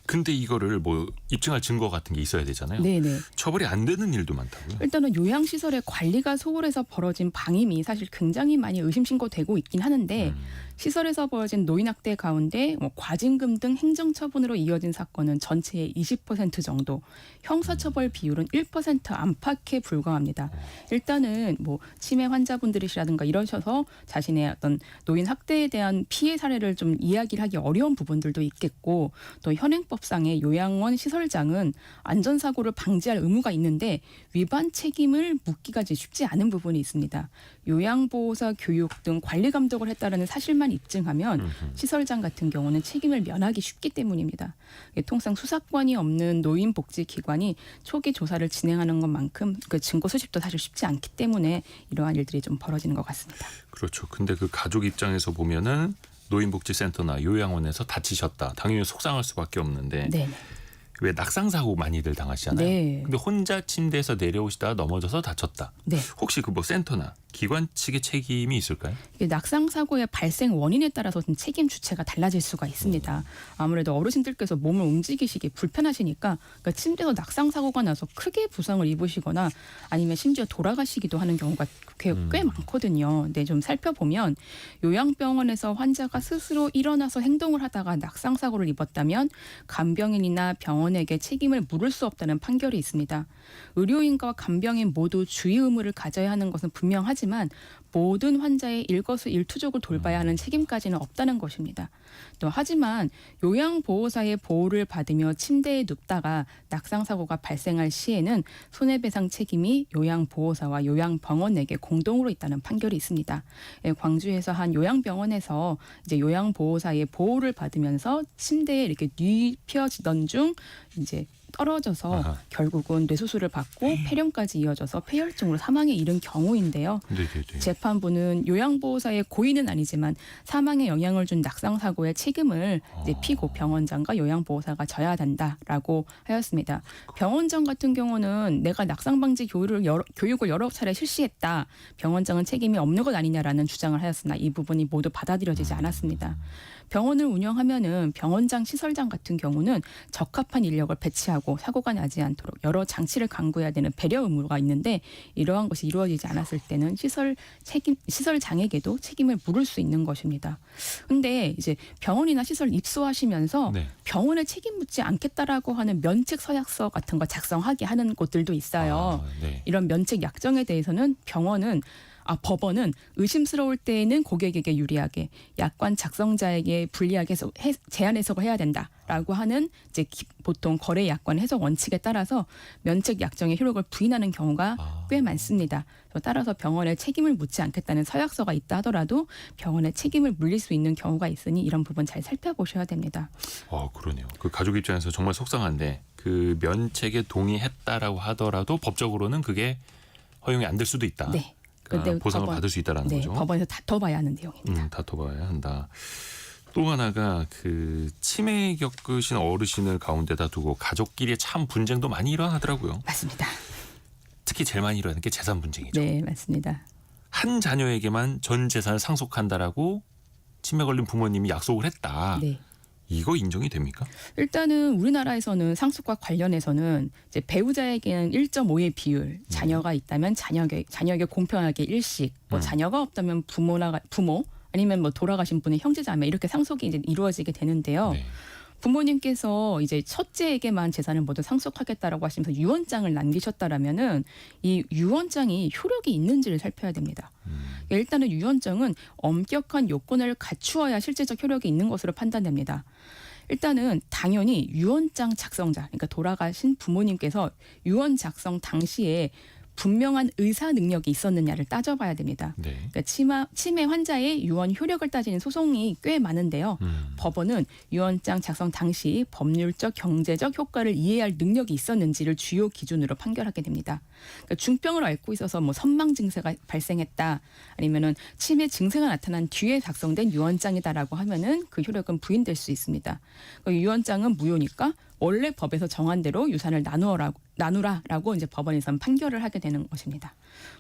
근데 이거를 입증할 증거 같은 게 있어야 되잖아요. 네네. 처벌이 안 되는 일도 많다고요. 일단은 요양시설의 관리가 소홀해서 벌어진 방임이 사실 굉장히 많이 의심신고되고 있긴 하는데 시설에서 벌어진 노인학대 가운데 과징금 등 행정처분으로 이어진 사건은 전체의 20% 정도, 형사처벌 비율은 1% 안팎에 불과합니다. 일단은 치매 환자분들이시라든가 이러셔서 자신의 어떤 노인 학대에 대한 피해 사례를 좀 이야기를 하기 어려운 부분들도 있겠고 또 현행법상의 요양원 시설장은 안전사고를 방지할 의무가 있는데 위반 책임을 묻기가 쉽지 않은 부분이 있습니다. 요양보호사 교육 등 관리 감독을 했다는 사실만 입증하면 시설장 같은 경우는 책임을 면하기 쉽기 때문입니다. 통상 수사권이 없는 노인복지기관이 초기 조사를 진행하는 것만큼 그 증거 수집도 사실 쉽지 않기 때문에 이러한 일들이 좀 벌어지는 것 같습니다. 그렇죠. 근데 그 가족 입장에서 보면은 노인복지센터나 요양원에서 다치셨다. 당연히 속상할 수밖에 없는데 네. 왜 낙상 사고 많이들 당하시잖아요. 네. 근데 혼자 침대에서 내려오시다가 넘어져서 다쳤다. 네. 혹시 그 센터나 기관 측의 책임이 있을까요? 낙상 사고의 발생 원인에 따라서 책임 주체가 달라질 수가 있습니다. 아무래도 어르신들께서 몸을 움직이시기 불편하시니까 침대에서 낙상 사고가 나서 크게 부상을 입으시거나 아니면 심지어 돌아가시기도 하는 경우가 꽤 많거든요. 근데 좀 살펴보면 요양병원에서 환자가 스스로 일어나서 행동을 하다가 낙상 사고를 입었다면 간병인이나 병원에게 책임을 물을 수 없다는 판결이 있습니다. 의료인과 간병인 모두 주의 의무를 가져야 하는 것은 분명하지만 모든 환자의 일거수일투족을 돌봐야 하는 책임까지는 없다는 것입니다. 또 하지만 요양보호사의 보호를 받으며 침대에 눕다가 낙상사고가 발생할 시에는 손해배상 책임이 요양보호사와 요양병원에게 공동으로 있다는 판결이 있습니다. 광주에서 한 요양병원에서 이제 요양보호사의 보호를 받으면서 침대에 이렇게 눕혀지던 중 이제 떨어져서 아하. 결국은 뇌수술을 받고 폐렴까지 이어져서 폐혈증으로 사망에 이른 경우인데요. 네네네. 재판부는 요양보호사의 고의는 아니지만 사망에 영향을 준 낙상사고의 책임을 이제 피고 병원장과 요양보호사가 져야 된다라고 하였습니다. 병원장 같은 경우는 내가 낙상방지 교육을 여러 차례 실시했다. 병원장은 책임이 없는 것 아니냐라는 주장을 하였으나 이 부분이 모두 받아들여지지 않았습니다. 병원을 운영하면은 병원장, 시설장 같은 경우는 적합한 인력을 배치하고 사고가 나지 않도록 여러 장치를 강구해야 되는 배려 의무가 있는데 이러한 것이 이루어지지 않았을 때는 시설장에게도 책임을 물을 수 있는 것입니다. 근데 이제 병원이나 시설 입소하시면서 네. 병원에 책임 묻지 않겠다라고 하는 면책 서약서 같은 거 작성하게 하는 곳들도 있어요. 네. 이런 면책 약정에 대해서는 법원은 의심스러울 때에는 고객에게 유리하게 약관 작성자에게 불리하게 제한 해석을 해야 된다라고 하는 이제 보통 거래 약관 해석 원칙에 따라서 면책 약정의 효력을 부인하는 경우가 꽤 많습니다. 따라서 병원에 책임을 묻지 않겠다는 서약서가 있다 하더라도 병원에 책임을 물릴 수 있는 경우가 있으니 이런 부분 잘 살펴보셔야 됩니다. 그러네요. 그 가족 입장에서 정말 속상한데 그 면책에 동의했다라고 하더라도 법적으로는 그게 허용이 안 될 수도 있다. 네. 그러니까 근데 보상을 받을 수 있다라는 거죠. 법원에서 다퉈봐야 하는 내용입니다. 다퉈봐야 한다. 또 하나가 그 치매 겪으신 어르신을 가운데다 두고 가족끼리 참 분쟁도 많이 일어나더라고요. 맞습니다. 특히 제일 많이 일어나는 게 재산 분쟁이죠. 네, 맞습니다. 한 자녀에게만 전 재산을 상속한다라고 치매 걸린 부모님이 약속을 했다. 네. 이거 인정이 됩니까? 일단은 우리나라에서는 상속과 관련해서는 이제 배우자에게는 1.5의 비율, 자녀가 있다면 자녀에게 공평하게 일씩, 자녀가 없다면 부모 아니면 돌아가신 분의 형제자매 이렇게 상속이 이제 이루어지게 되는데요. 네. 부모님께서 이제 첫째에게만 재산을 모두 상속하겠다라고 하시면서 유언장을 남기셨다라면은 이 유언장이 효력이 있는지를 살펴야 됩니다. 일단은 유언장은 엄격한 요건을 갖추어야 실제적 효력이 있는 것으로 판단됩니다. 일단은 당연히 유언장 작성자, 그러니까 돌아가신 부모님께서 유언 작성 당시에 분명한 의사 능력이 있었느냐를 따져봐야 됩니다. 네. 그러니까 치매 환자의 유언 효력을 따지는 소송이 꽤 많은데요. 법원은 유언장 작성 당시 법률적, 경제적 효과를 이해할 능력이 있었는지를 주요 기준으로 판결하게 됩니다. 그러니까 중병을 앓고 있어서 선망 증세가 발생했다, 아니면은 치매 증세가 나타난 뒤에 작성된 유언장이다라고 하면은 그 효력은 부인될 수 있습니다. 그러니까 유언장은 무효니까 원래 법에서 정한 대로 유산을 나누라라고 이제 법원에서는 판결을 하게 되는 것입니다.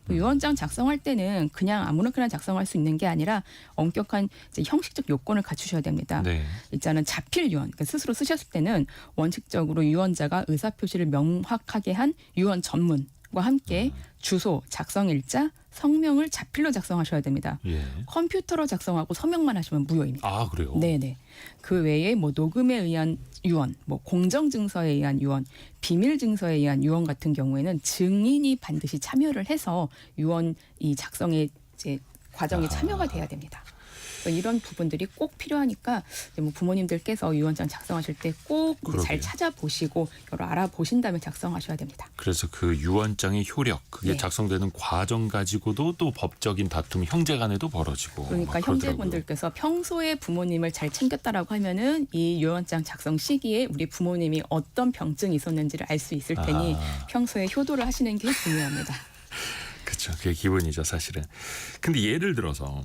유언장 작성할 때는 그냥 아무렇게나 작성할 수 있는 게 아니라 엄격한 이제 형식적 요건을 갖추셔야 됩니다. 네. 일단은 자필 유언, 그러니까 스스로 쓰셨을 때는 원칙적으로 유언자가 의사 표시를 명확하게 한 유언 전문과 함께 주소, 작성일자, 성명을 자필로 작성하셔야 됩니다. 예. 컴퓨터로 작성하고 서명만 하시면 무효입니다. 아, 그래요? 네네. 그 외에 녹음에 의한 유언, 공정증서에 의한 유언, 비밀증서에 의한 유언 같은 경우에는 증인이 반드시 참여를 해서 유언 이 작성의 이제 과정에 참여가 돼야 됩니다. 이런 부분들이 꼭 필요하니까 이제 부모님들께서 유언장 작성하실 때 꼭 잘 찾아보시고 여러 알아보신 다음에 작성하셔야 됩니다. 그래서 그 유언장의 효력, 그게 네. 작성되는 과정 가지고도 또 법적인 다툼이 형제간에도 벌어지고. 그러니까 형제분들께서 평소에 부모님을 잘 챙겼다라고 하면은 이 유언장 작성 시기에 우리 부모님이 어떤 병증이 있었는지를 알 수 있을 테니 평소에 효도를 하시는 게 중요합니다. 그렇죠. 그게 기본이죠, 사실은. 근데 예를 들어서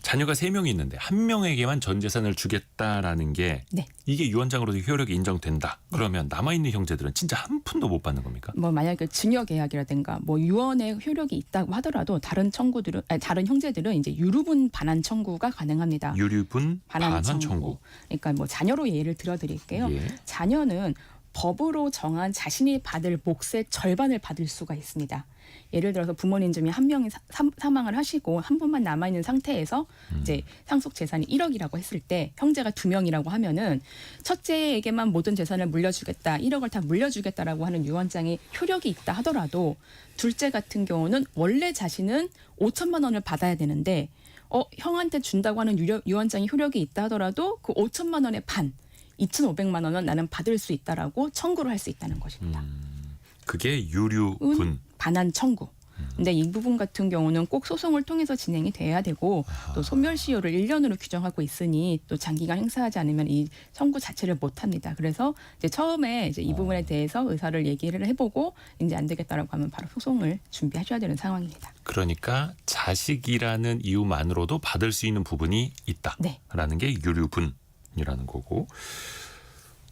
자녀가 3명이 있는데 한 명에게만 전 재산을 주겠다라는 게 네. 이게 유언장으로도 효력이 인정된다. 그러면 남아있는 형제들은 진짜 한 푼도 못 받는 겁니까? 만약에 증여 계약이라든가 유언의 효력이 있다고 하더라도 다른 형제들은 이제 유류분 반환 청구가 가능합니다. 유류분 반환 청구. 그러니까 자녀로 예를 들어드릴게요. 예. 자녀는 법으로 정한 자신이 받을 몫의 절반을 받을 수가 있습니다. 예를 들어서 부모님 중에 한 명이 사망을 하시고 한 분만 남아 있는 상태에서 이제 상속 재산이 1억이라고 했을 때 형제가 2명이라고 하면은 첫째에게만 모든 재산을 물려주겠다, 1억을 다 물려주겠다라고 하는 유언장이 효력이 있다 하더라도 둘째 같은 경우는 원래 자신은 5천만 원을 받아야 되는데 형한테 준다고 하는 유언장이 효력이 있다 하더라도 그 5천만 원의 반 2,500만 원은 나는 받을 수 있다라고 청구를 할 수 있다는 것입니다. 그게 유류분. 반환 청구. 근데 이 부분 같은 경우는 꼭 소송을 통해서 진행이 돼야 되고 또 소멸시효를 1년으로 규정하고 있으니 또 장기간 행사하지 않으면 이 청구 자체를 못 합니다. 그래서 이제 처음에 이제 이 부분에 대해서 의사를 얘기를 해보고 이제 안 되겠다라고 하면 바로 소송을 준비하셔야 되는 상황입니다. 그러니까 자식이라는 이유만으로도 받을 수 있는 부분이 있다라는 게 유류분이라는 거고,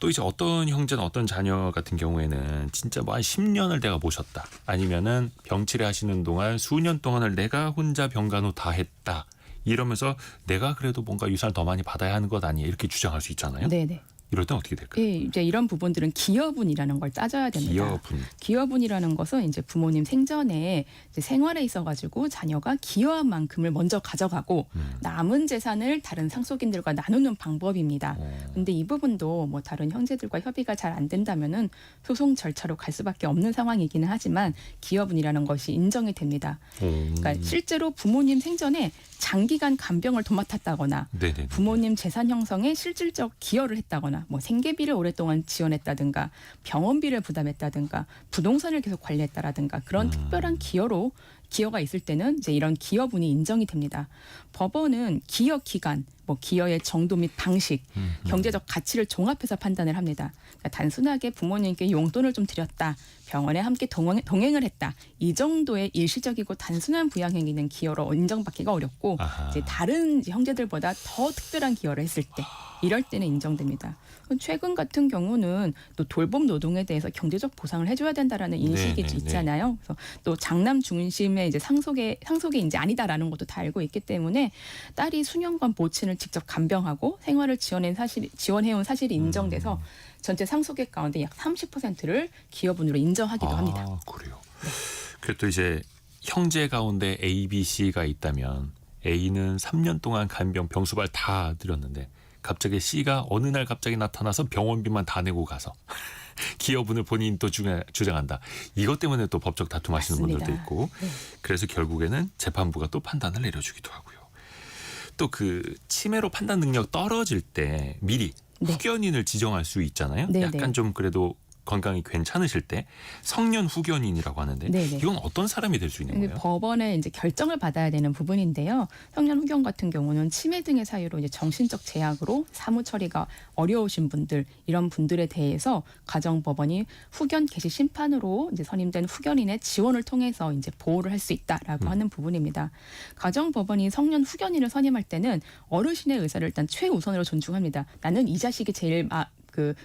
또 이제 어떤 형제나 어떤 자녀 같은 경우에는 진짜 뭐 한 10년을 내가 모셨다, 아니면은 병치레 하시는 동안 수년 동안을 내가 혼자 병간호 다 했다 이러면서 내가 그래도 뭔가 유산을 더 많이 받아야 하는 것 아니에요, 이렇게 주장할 수 있잖아요. 네네. 이럴 땐 어떻게 될까요? 예, 이제 이런 부분들은 기여분이라는 걸 따져야 됩니다. 기여분이라는 것은 이제 부모님 생전에 이제 생활에 있어가지고 자녀가 기여한 만큼을 먼저 가져가고 남은 재산을 다른 상속인들과 나누는 방법입니다. 근데 이 부분도 뭐 다른 형제들과 협의가 잘 안 된다면은 소송 절차로 갈 수밖에 없는 상황이기는 하지만 기여분이라는 것이 인정이 됩니다. 그러니까 실제로 부모님 생전에 장기간 간병을 도맡았다거나 네네네. 부모님 재산 형성에 실질적 기여를 했다거나 뭐 생계비를 오랫동안 지원했다든가 병원비를 부담했다든가 부동산을 계속 관리했다라든가 그런 특별한 기여가 있을 때는 이제 이런 기여분이 인정이 됩니다. 법원은 기여 기간, 뭐 기여의 정도 및 방식, 경제적 가치를 종합해서 판단을 합니다. 그러니까 단순하게 부모님께 용돈을 좀 드렸다, 병원에 함께 동행을 했다, 이 정도의 일시적이고 단순한 부양행위는 기여로 인정받기가 어렵고 이제 다른 형제들보다 더 특별한 기여를 했을 때 이럴 때는 인정됩니다. 최근 같은 경우는 또 돌봄 노동에 대해서 경제적 보상을 해줘야 된다라는 인식이 있잖아요. 그래서 또 장남 중심의 이제 상속이 이제 아니다라는 것도 다 알고 있기 때문에 딸이 수년간 모친을 직접 간병하고 생활을 지원해온 사실이 인정돼서 전체 상속액 가운데 약 30%를 기여분으로 인정하기도 합니다. 그래요. 그리고 또 이제 형제 가운데 A, B, C가 있다면 A는 3년 동안 간병 병수발 다 드렸는데 갑자기 C가 어느 날 갑자기 나타나서 병원비만 다 내고 가서 기여분을 본인이 또 주장한다. 이것 때문에 또 법적 다툼하시는 분들도 있고, 그래서 결국에는 재판부가 또 판단을 내려주기도 하고요. 또 그 치매로 판단 능력 떨어질 때 미리 후견인을 지정할 수 있잖아요. 약간 좀 그래도 건강이 괜찮으실 때 성년 후견인이라고 하는데 이건 어떤 사람이 될 수 있는 거예요? 법원에 이제 결정을 받아야 되는 부분인데요. 성년 후견 같은 경우는 치매 등의 사유로 이제 정신적 제약으로 사무 처리가 어려우신 분들, 이런 분들에 대해서 가정법원이 후견 개시 심판으로 이제 선임된 후견인의 지원을 통해서 이제 보호를 할 수 있다라고 하는 부분입니다. 가정법원이 성년 후견인을 선임할 때는 어르신의 의사를 일단 최우선으로 존중합니다. 나는 이 자식이 제일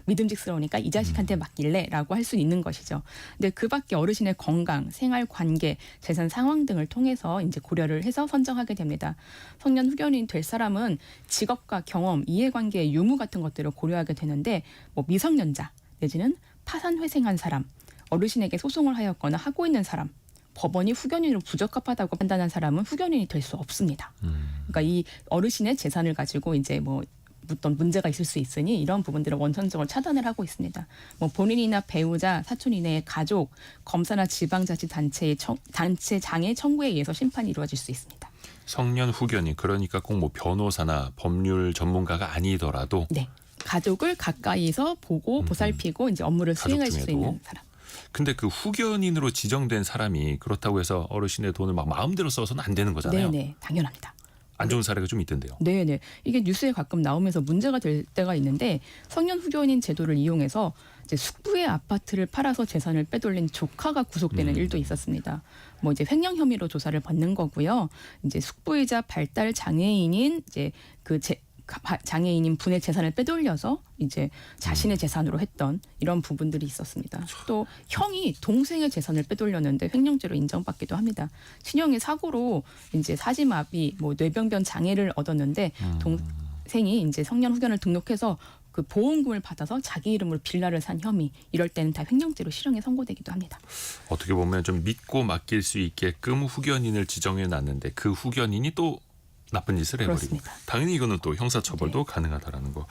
믿음직스러우니까 이 자식한테 맡길래라고 할 수 있는 것이죠. 근데 그밖에 어르신의 건강, 생활 관계, 재산 상황 등을 통해서 이제 고려를 해서 선정하게 됩니다. 성년 후견인 될 사람은 직업과 경험, 이해관계의 유무 같은 것들을 고려하게 되는데 뭐 미성년자 내지는 파산회생한 사람, 어르신에게 소송을 하였거나 하고 있는 사람, 법원이 후견인으로 부적합하다고 판단한 사람은 후견인이 될 수 없습니다. 그러니까 이 어르신의 재산을 가지고 이제 뭐 어떤 문제가 있을 수 있으니 이런 부분들을 원천적으로 차단을 하고 있습니다. 뭐 본인이나 배우자, 사촌 이내의 가족, 검사나 지방자치단체의 단체 장애 청구에 의해서 심판이 이루어질 수 있습니다. 성년 후견인, 그러니까 꼭 뭐 변호사나 법률 전문가가 아니더라도 가족을 가까이서 보고 보살피고 이제 업무를 수행할 수 있는 사람. 근데 그 후견인으로 지정된 사람이 그렇다고 해서 어르신의 돈을 막 마음대로 써서는 안 되는 거잖아요. 네, 당연합니다. 안 좋은 사례가 좀 있던데요. 네. 이게 뉴스에 가끔 나오면서 문제가 될 때가 있는데 성년 후견인 제도를 이용해서 이제 숙부의 아파트를 팔아서 재산을 빼돌린 조카가 구속되는 일도 있었습니다. 뭐 이제 횡령 혐의로 조사를 받는 거고요. 이제 숙부이자 발달 장애인인 이제 장애인인 분의 재산을 빼돌려서 이제 자신의 재산으로 했던 이런 부분들이 있었습니다. 또 형이 동생의 재산을 빼돌렸는데 횡령죄로 인정받기도 합니다. 친형의 사고로 이제 사지마비, 뭐 뇌병변 장애를 얻었는데 동생이 이제 성년 후견을 등록해서 그 보험금을 받아서 자기 이름으로 빌라를 산 혐의 이럴 때는 다 횡령죄로 실형에 선고되기도 합니다. 어떻게 보면 좀 믿고 맡길 수 있게끔 후견인을 지정해 놨는데 그 후견인이 또 나쁜 짓을 해버리고 그렇습니다. 당연히 이거는 또 형사처벌도 가능하다라는 거.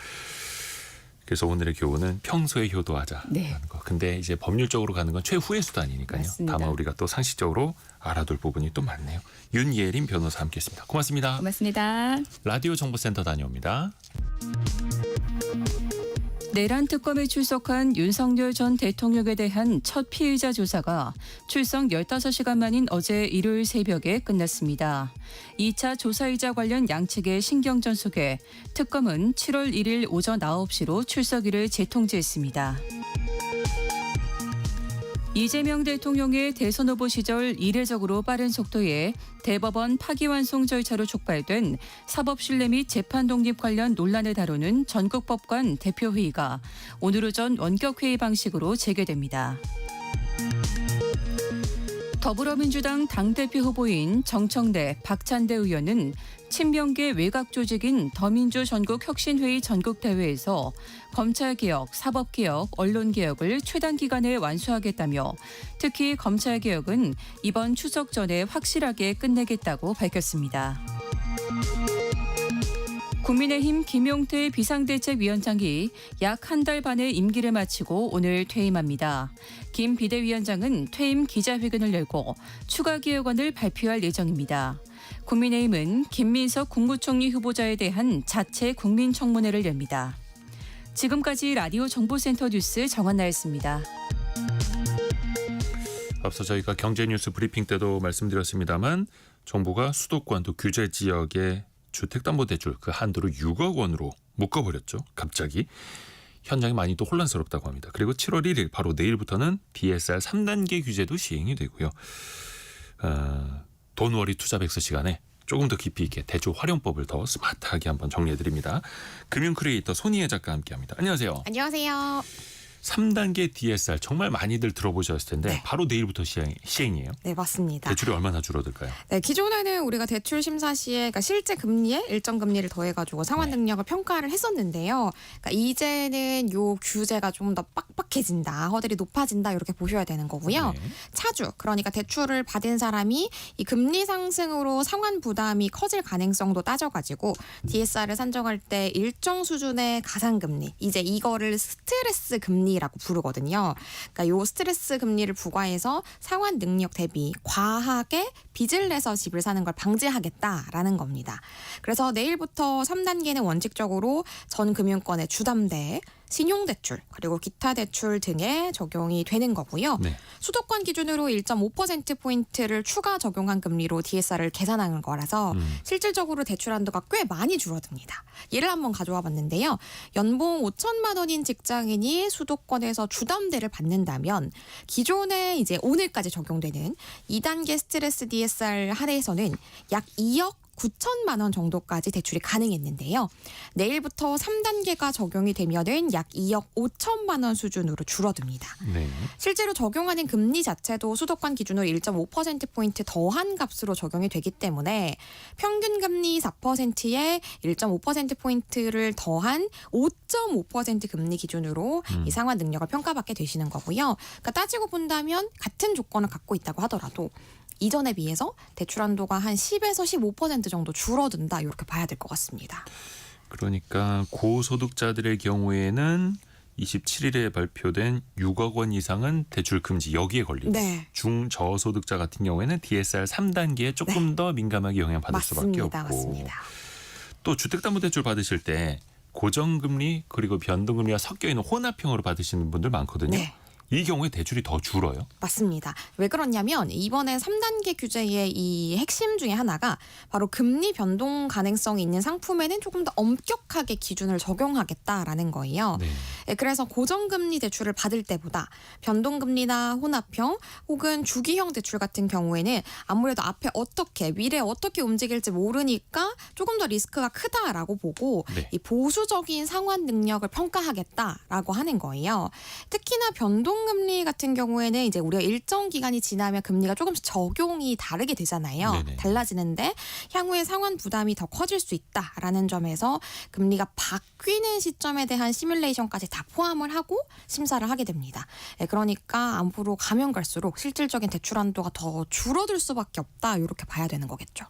그래서 오늘의 교훈은 평소에 효도하자라는 네. 거. 근데 이제 법률적으로 가는 건 최후의 수단이니까요. 맞습니다. 다만 우리가 또 상식적으로 알아둘 부분이 또 많네요. 윤예린 변호사 함께했습니다. 고맙습니다. 고맙습니다. 라디오 정보센터 다녀옵니다. 내란 특검에 출석한 윤석열 전 대통령에 대한 첫 피의자 조사가 출석 15시간 만인 어제 일요일 새벽에 끝났습니다. 2차 조사이자 관련 양측의 신경전 속에 특검은 7월 1일 오전 9시로 출석일을 재통지했습니다. 이재명 대통령의 대선 후보 시절 이례적으로 빠른 속도의 대법원 파기환송 절차로 촉발된 사법신뢰 및 재판 독립 관련 논란을 다루는 전국법관 대표회의가 오늘 오전 원격회의 방식으로 재개됩니다. 더불어민주당 당대표 후보인 정청래, 박찬대 의원은 친명계 외곽 조직인 더민주 전국혁신회의 전국대회에서 검찰개혁, 사법개혁, 언론개혁을 최단 기간에 완수하겠다며 특히 검찰개혁은 이번 추석 전에 확실하게 끝내겠다고 밝혔습니다. 국민의힘 김용태 비상대책위원장이 약 한 달 반의 임기를 마치고 오늘 퇴임합니다. 김 비대위원장은 퇴임 기자회견을 열고 추가 개혁안을 발표할 예정입니다. 국민의힘은 김민석 국무총리 후보자에 대한 자체 국민청문회를 엽니다. 지금까지 라디오 정보센터 뉴스 정한나였습니다. 앞서 저희가 경제뉴스 브리핑 때도 말씀드렸습니다만 정부가 수도권 또 규제 지역의 주택담보대출 그 한도를 6억 원으로 묶어버렸죠. 갑자기. 현장이 많이 또 혼란스럽다고 합니다. 그리고 7월 1일 바로 내일부터는 DSR 3단계 규제도 시행이 되고요. 돈월이 투자 백서 시간에 조금 더 깊이 있게 대출 활용법을 더 스마트하게 한번 정리해드립니다. 금융 크리에이터 손희애 작가 함께합니다. 안녕하세요. 안녕하세요. 3단계 DSR 정말 많이들 들어보셨을 텐데 네. 바로 내일부터 시행이에요. 네, 맞습니다. 대출이 얼마나 줄어들까요? 네, 기존에는 우리가 대출 심사 시에 그러니까 실제 금리에 일정 금리를 더해가지고 상환 능력을 평가를 했었는데요. 그러니까 이제는 요 규제가 좀 더 빡빡해진다, 허들이 높아진다 이렇게 보셔야 되는 거고요. 네. 차주, 그러니까 대출을 받은 사람이 이 금리 상승으로 상환 부담이 커질 가능성도 따져가지고 DSR을 산정할 때 일정 수준의 가상금리, 이제 이거를 스트레스 금리라고 부르거든요. 그러니까 요 스트레스 금리를 부과해서 상환 능력 대비 과하게 빚을 내서 집을 사는 걸 방지하겠다라는 겁니다. 그래서 내일부터 3단계는 원칙적으로 전 금융권의 주담대, 신용대출 그리고 기타 대출 등에 적용이 되는 거고요. 네. 수도권 기준으로 1.5%포인트를 추가 적용한 금리로 DSR을 계산하는 거라서 실질적으로 대출 한도가 꽤 많이 줄어듭니다. 예를 한번 가져와 봤는데요. 연봉 5천만 원인 직장인이 수도권에서 주담대를 받는다면 기존에 이제 오늘까지 적용되는 2단계 스트레스 DSR 하에서는 약 2억 9천만 원 정도까지 대출이 가능했는데요. 내일부터 3단계가 적용이 되면은 약 2억 5천만 원 수준으로 줄어듭니다. 네. 실제로 적용하는 금리 자체도 수도권 기준으로 1.5%포인트 더한 값으로 적용이 되기 때문에 평균 금리 4%에 1.5%포인트를 더한 5.5% 금리 기준으로 이 상환 능력을 평가받게 되시는 거고요. 그러니까 따지고 본다면 같은 조건을 갖고 있다고 하더라도 이전에 비해서 대출 한도가 한 10에서 15% 정도 줄어든다 이렇게 봐야 될 것 같습니다. 그러니까 고소득자들의 경우에는 27일에 발표된 6억 원 이상은 대출 금지 여기에 걸리고 네. 중저소득자 같은 경우에는 DSR 3단계에 조금 더 민감하게 영향받을 수밖에 없고 맞습니다. 또 주택담보대출 받으실 때 고정금리 그리고 변동금리가 섞여 있는 혼합형으로 받으시는 분들 많거든요. 네. 이 경우에 대출이 더 줄어요? 맞습니다. 왜 그러냐면 이번에 3단계 규제의 이 핵심 중에 하나가 바로 금리 변동 가능성이 있는 상품에는 조금 더 엄격하게 기준을 적용하겠다라는 거예요. 네. 그래서 고정금리 대출을 받을 때보다 변동금리나 혼합형 혹은 주기형 대출 같은 경우에는 아무래도 앞에 어떻게 미래에 어떻게 움직일지 모르니까 조금 더 리스크가 크다라고 보고 네. 이 보수적인 상환 능력을 평가하겠다라고 하는 거예요. 특히나 변동 고정금리 같은 경우에는 이제 우리가 일정 기간이 지나면 금리가 조금씩 적용이 다르게 되잖아요. 네네. 달라지는데 향후에 상환 부담이 더 커질 수 있다라는 점에서 금리가 바뀌는 시점에 대한 시뮬레이션까지 다 포함을 하고 심사를 하게 됩니다. 그러니까 앞으로 가면 갈수록 실질적인 대출 한도가 더 줄어들 수밖에 없다. 이렇게 봐야 되는 거겠죠.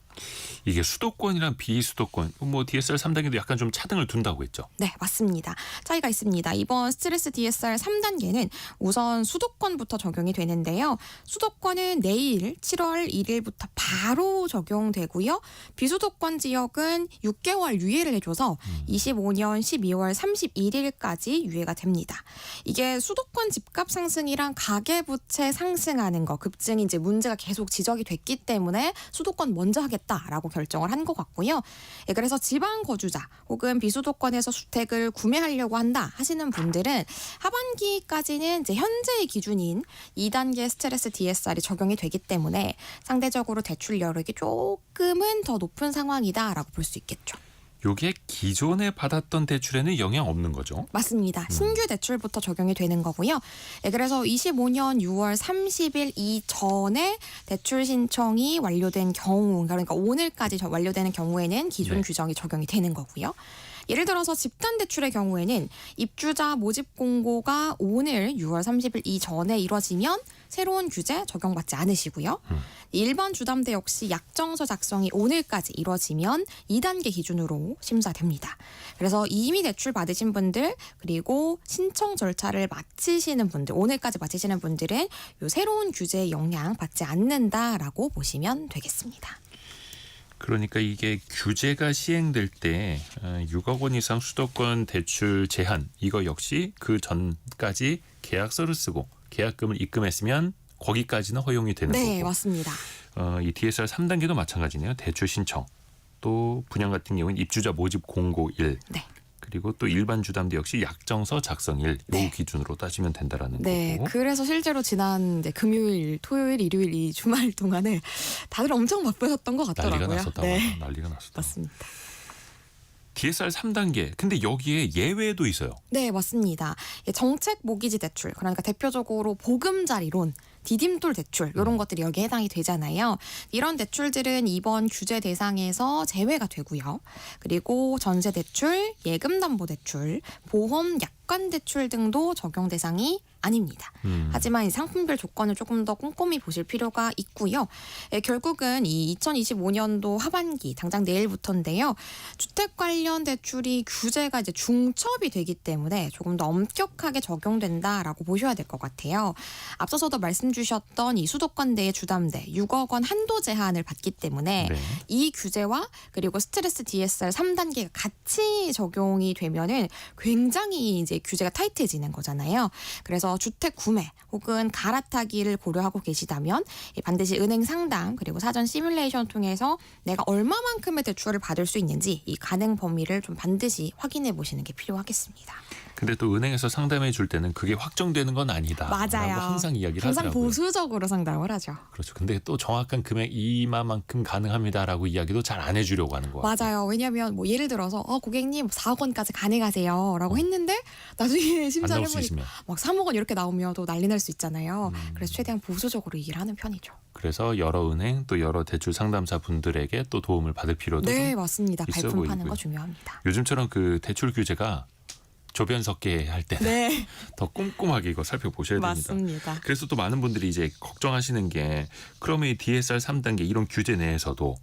이게 수도권이랑 비수도권, 뭐 DSR 3단계도 약간 좀 차등을 둔다고 했죠. 네, 맞습니다. 차이가 있습니다. 이번 스트레스 DSR 3단계는 우선 수도권부터 적용이 되는데요. 수도권은 내일 7월 1일부터 바로 적용되고요. 비수도권 지역은 6개월 유예를 해줘서 25년 12월 31일까지 유예가 됩니다. 이게 수도권 집값 상승이랑 가계부채 상승하는 거 급증이 이제 문제가 계속 지적이 됐기 때문에 수도권 먼저 하겠다라고 결정을 한 것 같고요. 그래서 지방 거주자 혹은 비수도권에서 주택을 구매하려고 한다 하시는 분들은 하반기까지는 이제 현재의 기준인 2단계 스트레스 DSR이 적용이 되기 때문에 상대적으로 대출 여력이 조금은 더 높은 상황이다라고 볼 수 있겠죠. 요게 기존에 받았던 대출에는 영향 없는 거죠? 맞습니다. 신규 대출부터 적용이 되는 거고요. 그래서 25년 6월 30일 이전에 대출 신청이 완료된 경우, 그러니까 오늘까지 완료되는 경우에는 기존 네. 규정이 적용이 되는 거고요. 예를 들어서 집단 대출의 경우에는 입주자 모집 공고가 오늘 6월 30일 이전에 이뤄지면 새로운 규제 적용받지 않으시고요. 일반 주담대 역시 약정서 작성이 오늘까지 이뤄지면 2단계 기준으로 심사됩니다. 그래서 이미 대출 받으신 분들 그리고 신청 절차를 마치시는 분들, 오늘까지 마치시는 분들은 요 새로운 규제의 영향 받지 않는다라고 보시면 되겠습니다. 그러니까 이게 규제가 시행될 때 6억 원 이상 수도권 대출 제한 이거 역시 그 전까지 계약서를 쓰고 계약금을 입금했으면 거기까지는 허용이 되는 네, 거고. 맞습니다. 이 DSR 3단계도 마찬가지네요. 대출 신청 또 분양 같은 경우는 입주자 모집 공고 1 네. 그리고 또 일반 주담대 역시 약정서 작성일 요 네. 기준으로 따지면 된다라는 네, 거고. 그래서 실제로 지난 이제 금요일, 토요일, 일요일 이 주말 동안에 다들 엄청 바쁘셨던 것 같더라고요. 난리가 났었다. 네, 난리가 났었다. 맞습니다. DSR 3단계. 근데 여기에 예외도 있어요. 네, 맞습니다. 정책 모기지 대출, 그러니까 대표적으로 보금자리론, 디딤돌 대출 이런 것들이 여기에 해당이 되잖아요. 이런 대출들은 이번 규제 대상에서 제외가 되고요. 그리고 전세 대출, 예금 담보 대출, 보험 약관 대출 등도 적용 대상이 아닙니다. 하지만 이 상품별 조건을 조금 더 꼼꼼히 보실 필요가 있고요. 결국은 이 2025년도 하반기 당장 내일부터인데요. 주택 관련 대출이 규제가 이제 중첩이 되기 때문에 조금 더 엄격하게 적용된다라고 보셔야 될 것 같아요. 앞서서도 말씀 주셨던 이 수도권 내의 주담대 6억 원 한도 제한을 받기 때문에 네. 이 규제와 그리고 스트레스 DSR 3단계가 같이 적용이 되면은 굉장히 이제 규제가 타이트해지는 거잖아요. 그래서 주택 구매 혹은 갈아타기를 고려하고 계시다면 반드시 은행 상담 그리고 사전 시뮬레이션 통해서 내가 얼마만큼의 대출을 받을 수 있는지 이 가능 범위를 좀 반드시 확인해 보시는 게 필요하겠습니다. 근데 또 은행에서 상담해 줄 때는 그게 확정되는 건 아니다. 맞아요. 라고 항상 이야기를 항상 하더라고요. 보수적으로 상담을 하죠. 그렇죠. 근데 또 정확한 금액 이만큼 가능합니다라고 이야기도 잘 안 해주려고 하는 거 같아요. 맞아요. 왜냐하면 뭐 예를 들어서 고객님 4억 원까지 가능하세요라고 했는데 나중에 안 심사를 나올 수 해보니까 있으면. 막 3억 원 이렇게 나오면 또 난리 날 수 있잖아요. 그래서 최대한 보수적으로 얘기를 하는 편이죠. 그래서 여러 은행 또 여러 대출 상담사 분들에게 또 도움을 받을 필요도 네, 좀 맞습니다. 있어 발품 파는 보이고요. 거 중요합니다. 요즘처럼 그 대출 규제가 조변 섞게 할 때는 네, 더 꼼꼼하게 이거 살펴보셔야 됩니다. 맞습니다. 그래서 또 많은 분들이 이제 걱정하시는 게 그러면 이 DSR 3단계 이런 규제 내에서도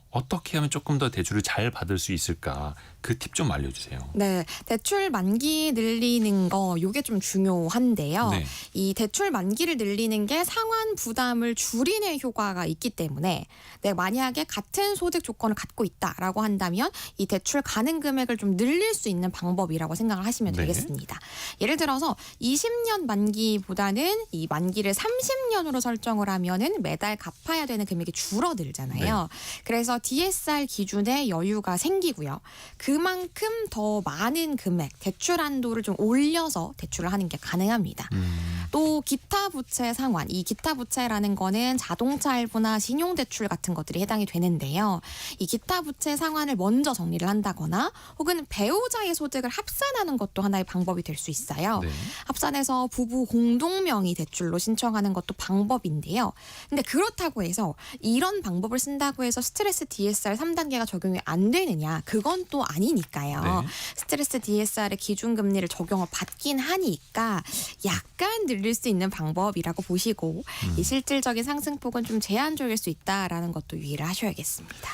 어떻게 하면 조금 더 대출을 잘 받을 수 있을까? 그 팁 좀 알려주세요. 네, 대출 만기 늘리는 거 요게 좀 중요한데요. 네. 이 대출 만기를 늘리는 게 상환 부담을 줄이는 효과가 있기 때문에 내가 만약에 같은 소득 조건을 갖고 있다라고 한다면 이 대출 가능 금액을 좀 늘릴 수 있는 방법이라고 생각을 하시면 네. 되겠습니다. 예를 들어서 20년 만기보다는 이 만기를 30년으로 설정을 하면은 매달 갚아야 되는 금액이 줄어들잖아요. 그래서 DSR 기준에 여유가 생기고요. 그만큼 더 많은 금액, 대출 한도를 좀 올려서 대출을 하는 게 가능합니다. 또 기타 부채 상환, 이 기타 부채라는 거는 자동차 할부나 신용대출 같은 것들이 해당이 되는데요. 이 기타 부채 상환을 먼저 정리를 한다거나 혹은 배우자의 소득을 합산하는 것도 하나의 방법이 될 수 있어요. 네. 합산해서 부부 공동명의 대출로 신청하는 것도 방법인데요. 근데 그렇다고 해서 이런 방법을 쓴다고 해서 스트레스 DSR 3단계가 적용이 안 되느냐? 그건 또 아니니까요. 네. 스트레스 DSR의 기준금리를 적용을 받긴 하니까 약간 늘릴 수 있는 방법이라고 보시고 이 실질적인 상승폭은 좀 제한적일 수 있다라는 것도 유의를 하셔야겠습니다.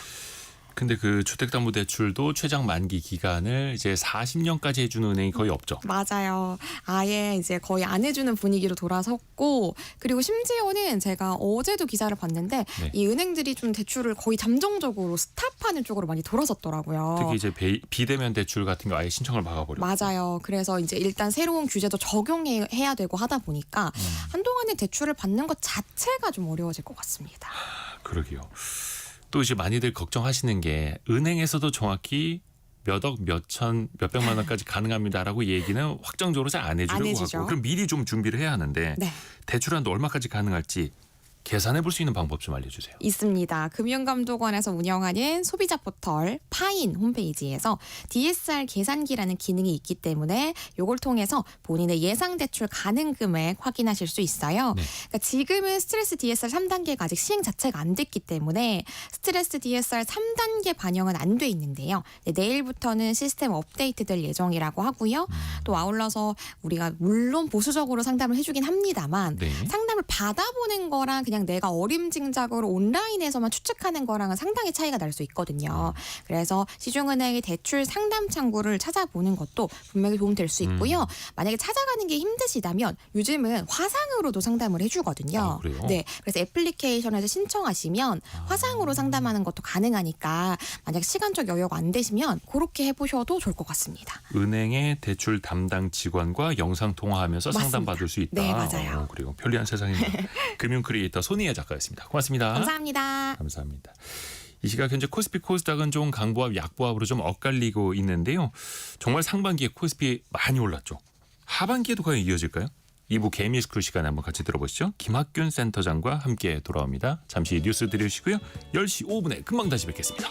근데 그 주택담보대출도 최장 만기 기간을 이제 40년까지 해주는 은행이 거의 없죠. 맞아요. 아예 이제 거의 안 해주는 분위기로 돌아섰고 그리고 심지어는 제가 어제도 기사를 봤는데 네. 이 은행들이 좀 대출을 거의 잠정적으로 스탑하는 쪽으로 많이 돌아섰더라고요. 특히 이제 비대면 대출 같은 거 아예 신청을 막아버려. 맞아요. 그래서 이제 일단 새로운 규제도 적용해야 되고 하다 보니까 한동안에 대출을 받는 것 자체가 좀 어려워질 것 같습니다. 그러게요. 또 이제 많이들 걱정하시는 게 은행에서도 정확히 몇억, 몇천, 몇백만 원까지 가능합니다라고 얘기는 확정적으로 잘 안 해주려고 해주죠. 하고 그럼 미리 좀 준비를 해야 하는데 네. 대출 한도 얼마까지 가능할지 계산해 볼 수 있는 방법 좀 알려주세요. 있습니다. 금융감독원에서 운영하는 소비자 포털 파인 홈페이지에서 DSR 계산기라는 기능이 있기 때문에 이걸 통해서 본인의 예상 대출 가능 금액 확인하실 수 있어요. 네. 그러니까 지금은 스트레스 DSR 3단계가 아직 시행 자체가 안 됐기 때문에 스트레스 DSR 3단계 반영은 안 돼 있는데요. 네, 내일부터는 시스템 업데이트될 예정이라고 하고요. 또 아울러서 우리가 물론 보수적으로 상담을 해주긴 합니다만 네. 상담을 받아보는 거랑 그냥 내가 어림짐작으로 온라인에서만 추측하는 거랑은 상당히 차이가 날 수 있거든요. 그래서 시중은행의 대출 상담 창구를 찾아보는 것도 분명히 도움될 수 있고요. 만약에 찾아가는 게 힘드시다면 요즘은 화상으로도 상담을 해주거든요. 아, 그래요? 네, 그래서 애플리케이션에서 신청하시면 화상으로 상담하는 것도 가능하니까 만약 시간적 여유가 안 되시면 그렇게 해보셔도 좋을 것 같습니다. 은행의 대출 담당 직원과 영상 통화하면서 맞습니다. 상담받을 수 있다. 네, 맞아요. 그리고 편리한 세상입니다. 금융 크리에이터 손희애 작가였습니다. 고맙습니다. 감사합니다. 감사합니다. 이 시각 현재 코스피 코스닥은 좀 강보합 약보합으로 좀 엇갈리고 있는데요. 정말 상반기에 코스피 많이 올랐죠. 하반기에도 과연 이어질까요? 2부 개미스크루 시간에 한번 같이 들어보시죠. 김학균 센터장과 함께 돌아옵니다. 잠시 뉴스 들으시고요. 10시 5분에 금방 다시 뵙겠습니다.